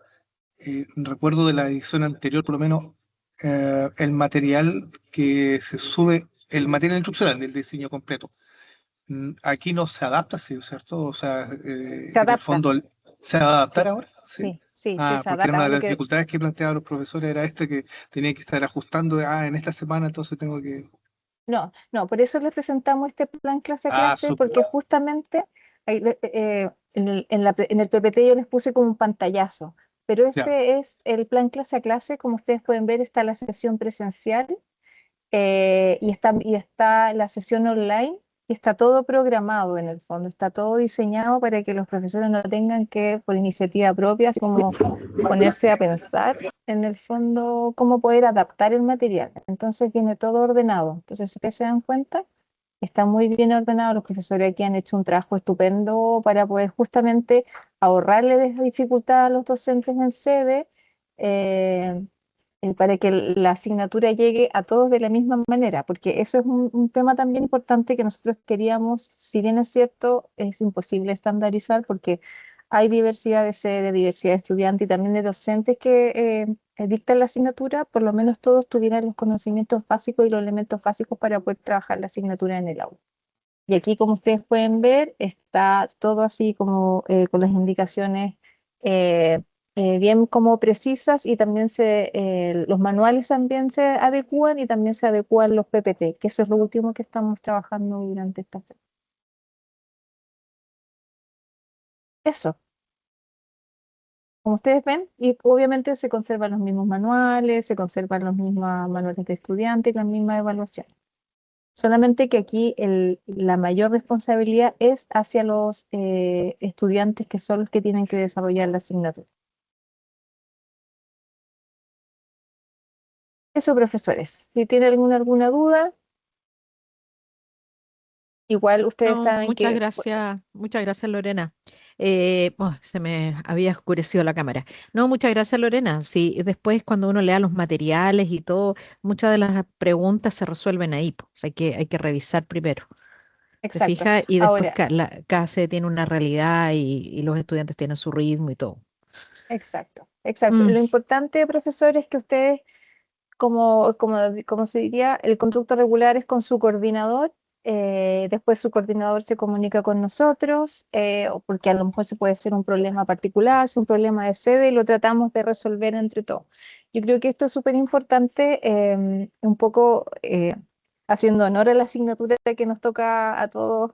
Recuerdo de la edición anterior, por lo menos, el material que se sube, el material instruccional del diseño completo. Aquí no se adapta, ¿sí, cierto? O sea, Se en el adapta. fondo, ¿se va a adaptar Sí, ahora? sí, sí, Ah, se porque era adapta una a de lo las que... dificultades que planteaban los profesores, era que tenía que estar ajustando, en esta semana entonces tengo que... No, no, por eso les presentamos este plan clase a Ah, clase, súper. porque justamente en el PPT yo les puse como un pantallazo, pero Ya. este es el plan clase a clase. Como ustedes pueden ver, está la sesión presencial, y está la sesión online, y está todo programado en el fondo, está todo diseñado para que los profesores no tengan que, por iniciativa propia, así como ponerse a pensar en el fondo cómo poder adaptar el material. Entonces viene todo ordenado. Entonces, si ustedes se dan cuenta, está muy bien ordenado. Los profesores aquí han hecho un trabajo estupendo para poder justamente ahorrarle la dificultad a los docentes en sede, para que la asignatura llegue a todos de la misma manera, porque eso es un tema también importante que nosotros queríamos, si bien es cierto, es imposible estandarizar porque hay diversidad de sede, diversidad de estudiantes y también de docentes que dictan la asignatura, por lo menos todos tuvieran los conocimientos básicos y los elementos básicos para poder trabajar la asignatura en el aula. Y aquí, como ustedes pueden ver, está todo así como con las indicaciones bien como precisas y también los manuales también se adecúan y también se adecúan los PPT, que eso es lo último que estamos trabajando durante esta semana. Eso, como ustedes ven, y obviamente se conservan los mismos manuales, se conservan los mismos manuales de estudiantes y las mismas evaluaciones. Solamente que aquí la mayor responsabilidad es hacia los estudiantes que son los que tienen que desarrollar la asignatura. Eso, profesores. Si tienen alguna duda, igual ustedes No, saben que muchas gracias Lorena. Se me había oscurecido la cámara. No, muchas gracias Lorena. Sí, después cuando uno lea los materiales y todo, muchas de las preguntas se resuelven ahí, pues. Hay que revisar primero. ¿Se exacto. fija? Y después Ahora, cada sede tiene una realidad y los estudiantes tienen su ritmo y todo. exacto. Mm, Lo importante, profesor, es que ustedes, como se diría, el conducto regular es con su coordinador. Después su coordinador se comunica con nosotros, o porque a lo mejor se puede ser un problema particular, es un problema de sede y lo tratamos de resolver entre todos. Yo creo que esto es súper importante, un poco haciendo honor a la asignatura que nos toca a todos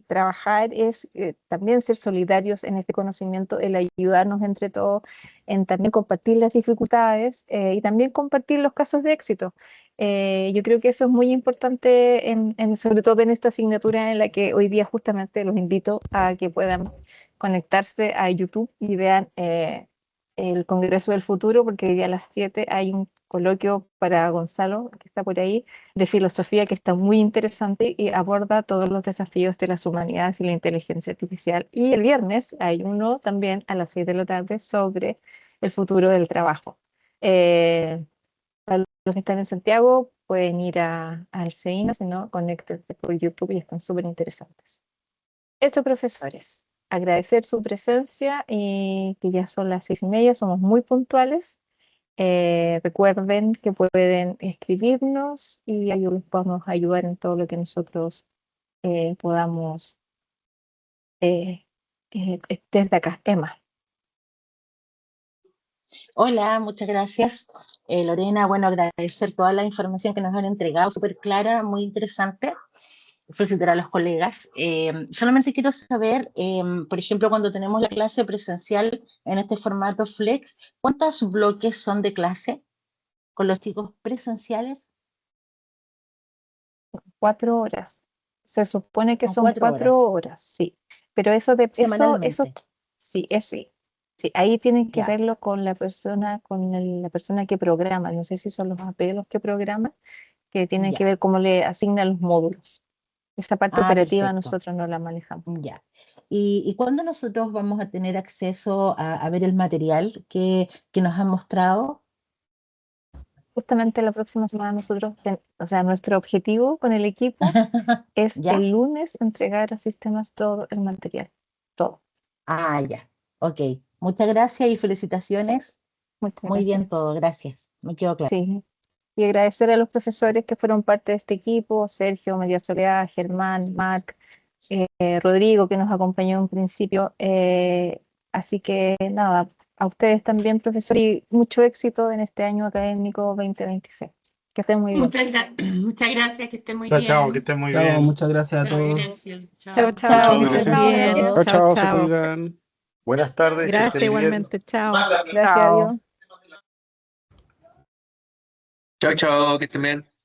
trabajar, es también ser solidarios en este conocimiento, el ayudarnos entre todos, en también compartir las dificultades y también compartir los casos de éxito. Yo creo que eso es muy importante, sobre todo en esta asignatura en la que hoy día justamente los invito a que puedan conectarse a YouTube y vean el Congreso del Futuro, porque hoy día a las 7 hay un coloquio para Gonzalo, que está por ahí, de filosofía que está muy interesante y aborda todos los desafíos de las humanidades y la inteligencia artificial. Y el viernes hay uno también a las 6 de la tarde sobre el futuro del trabajo. Para los que están en Santiago pueden ir al CEINA, si no, conéctense por YouTube y están súper interesantes. Eso, profesores. Agradecer su presencia y que ya son las 6:30, somos muy puntuales. Recuerden que pueden escribirnos y ahí les podemos ayudar en todo lo que nosotros podamos desde acá. Emma. Hola, muchas gracias, Lorena. Bueno, agradecer toda la información que nos han entregado, súper clara, muy interesante. Felicitar a los colegas. Solamente quiero saber, por ejemplo, cuando tenemos la clase presencial en este formato Flex, ¿cuántos bloques son de clase con los chicos presenciales? 4 horas. Se supone que Son son 4 4 horas, horas, sí. Pero eso semanalmente. sí, es sí. Sí, ahí tienen que Ya, verlo con la persona, la persona que programa. No sé si son los AP los que programan, que tienen que ya. ver cómo le asignan los módulos. Esa parte Ah, operativa perfecto. nosotros no la manejamos. Ya. ¿Y cuándo nosotros vamos a tener acceso a ver el material que nos han mostrado? Justamente la próxima semana nosotros, o sea, nuestro objetivo con el equipo es ¿Ya? el lunes entregar a sistemas todo el material, todo. Ah, ya. Ok. Muchas gracias y felicitaciones. Muchas Muy gracias. bien todo, gracias. Me quedó claro. Sí. Y agradecer a los profesores que fueron parte de este equipo, Sergio, María Soledad, Germán, Marc, Rodrigo, que nos acompañó en principio. Así que nada, a ustedes también, profesor, y mucho éxito en este año académico 2026. Que estén muy bien. Muchas gracias, que estén muy Chao, chao, que bien. estén muy Chao, bien. muchas gracias a Chao, todos. gracias. Chao, Chao. chao, Chao, que estén gracias. Chao, bien. gracias. Chao, Chao, chao, se chao. cuidan. Buenas tardes, que Gracias estén bien. igualmente. Chao. Gracias a Chao. Dios. Chao, chao, que estén bien.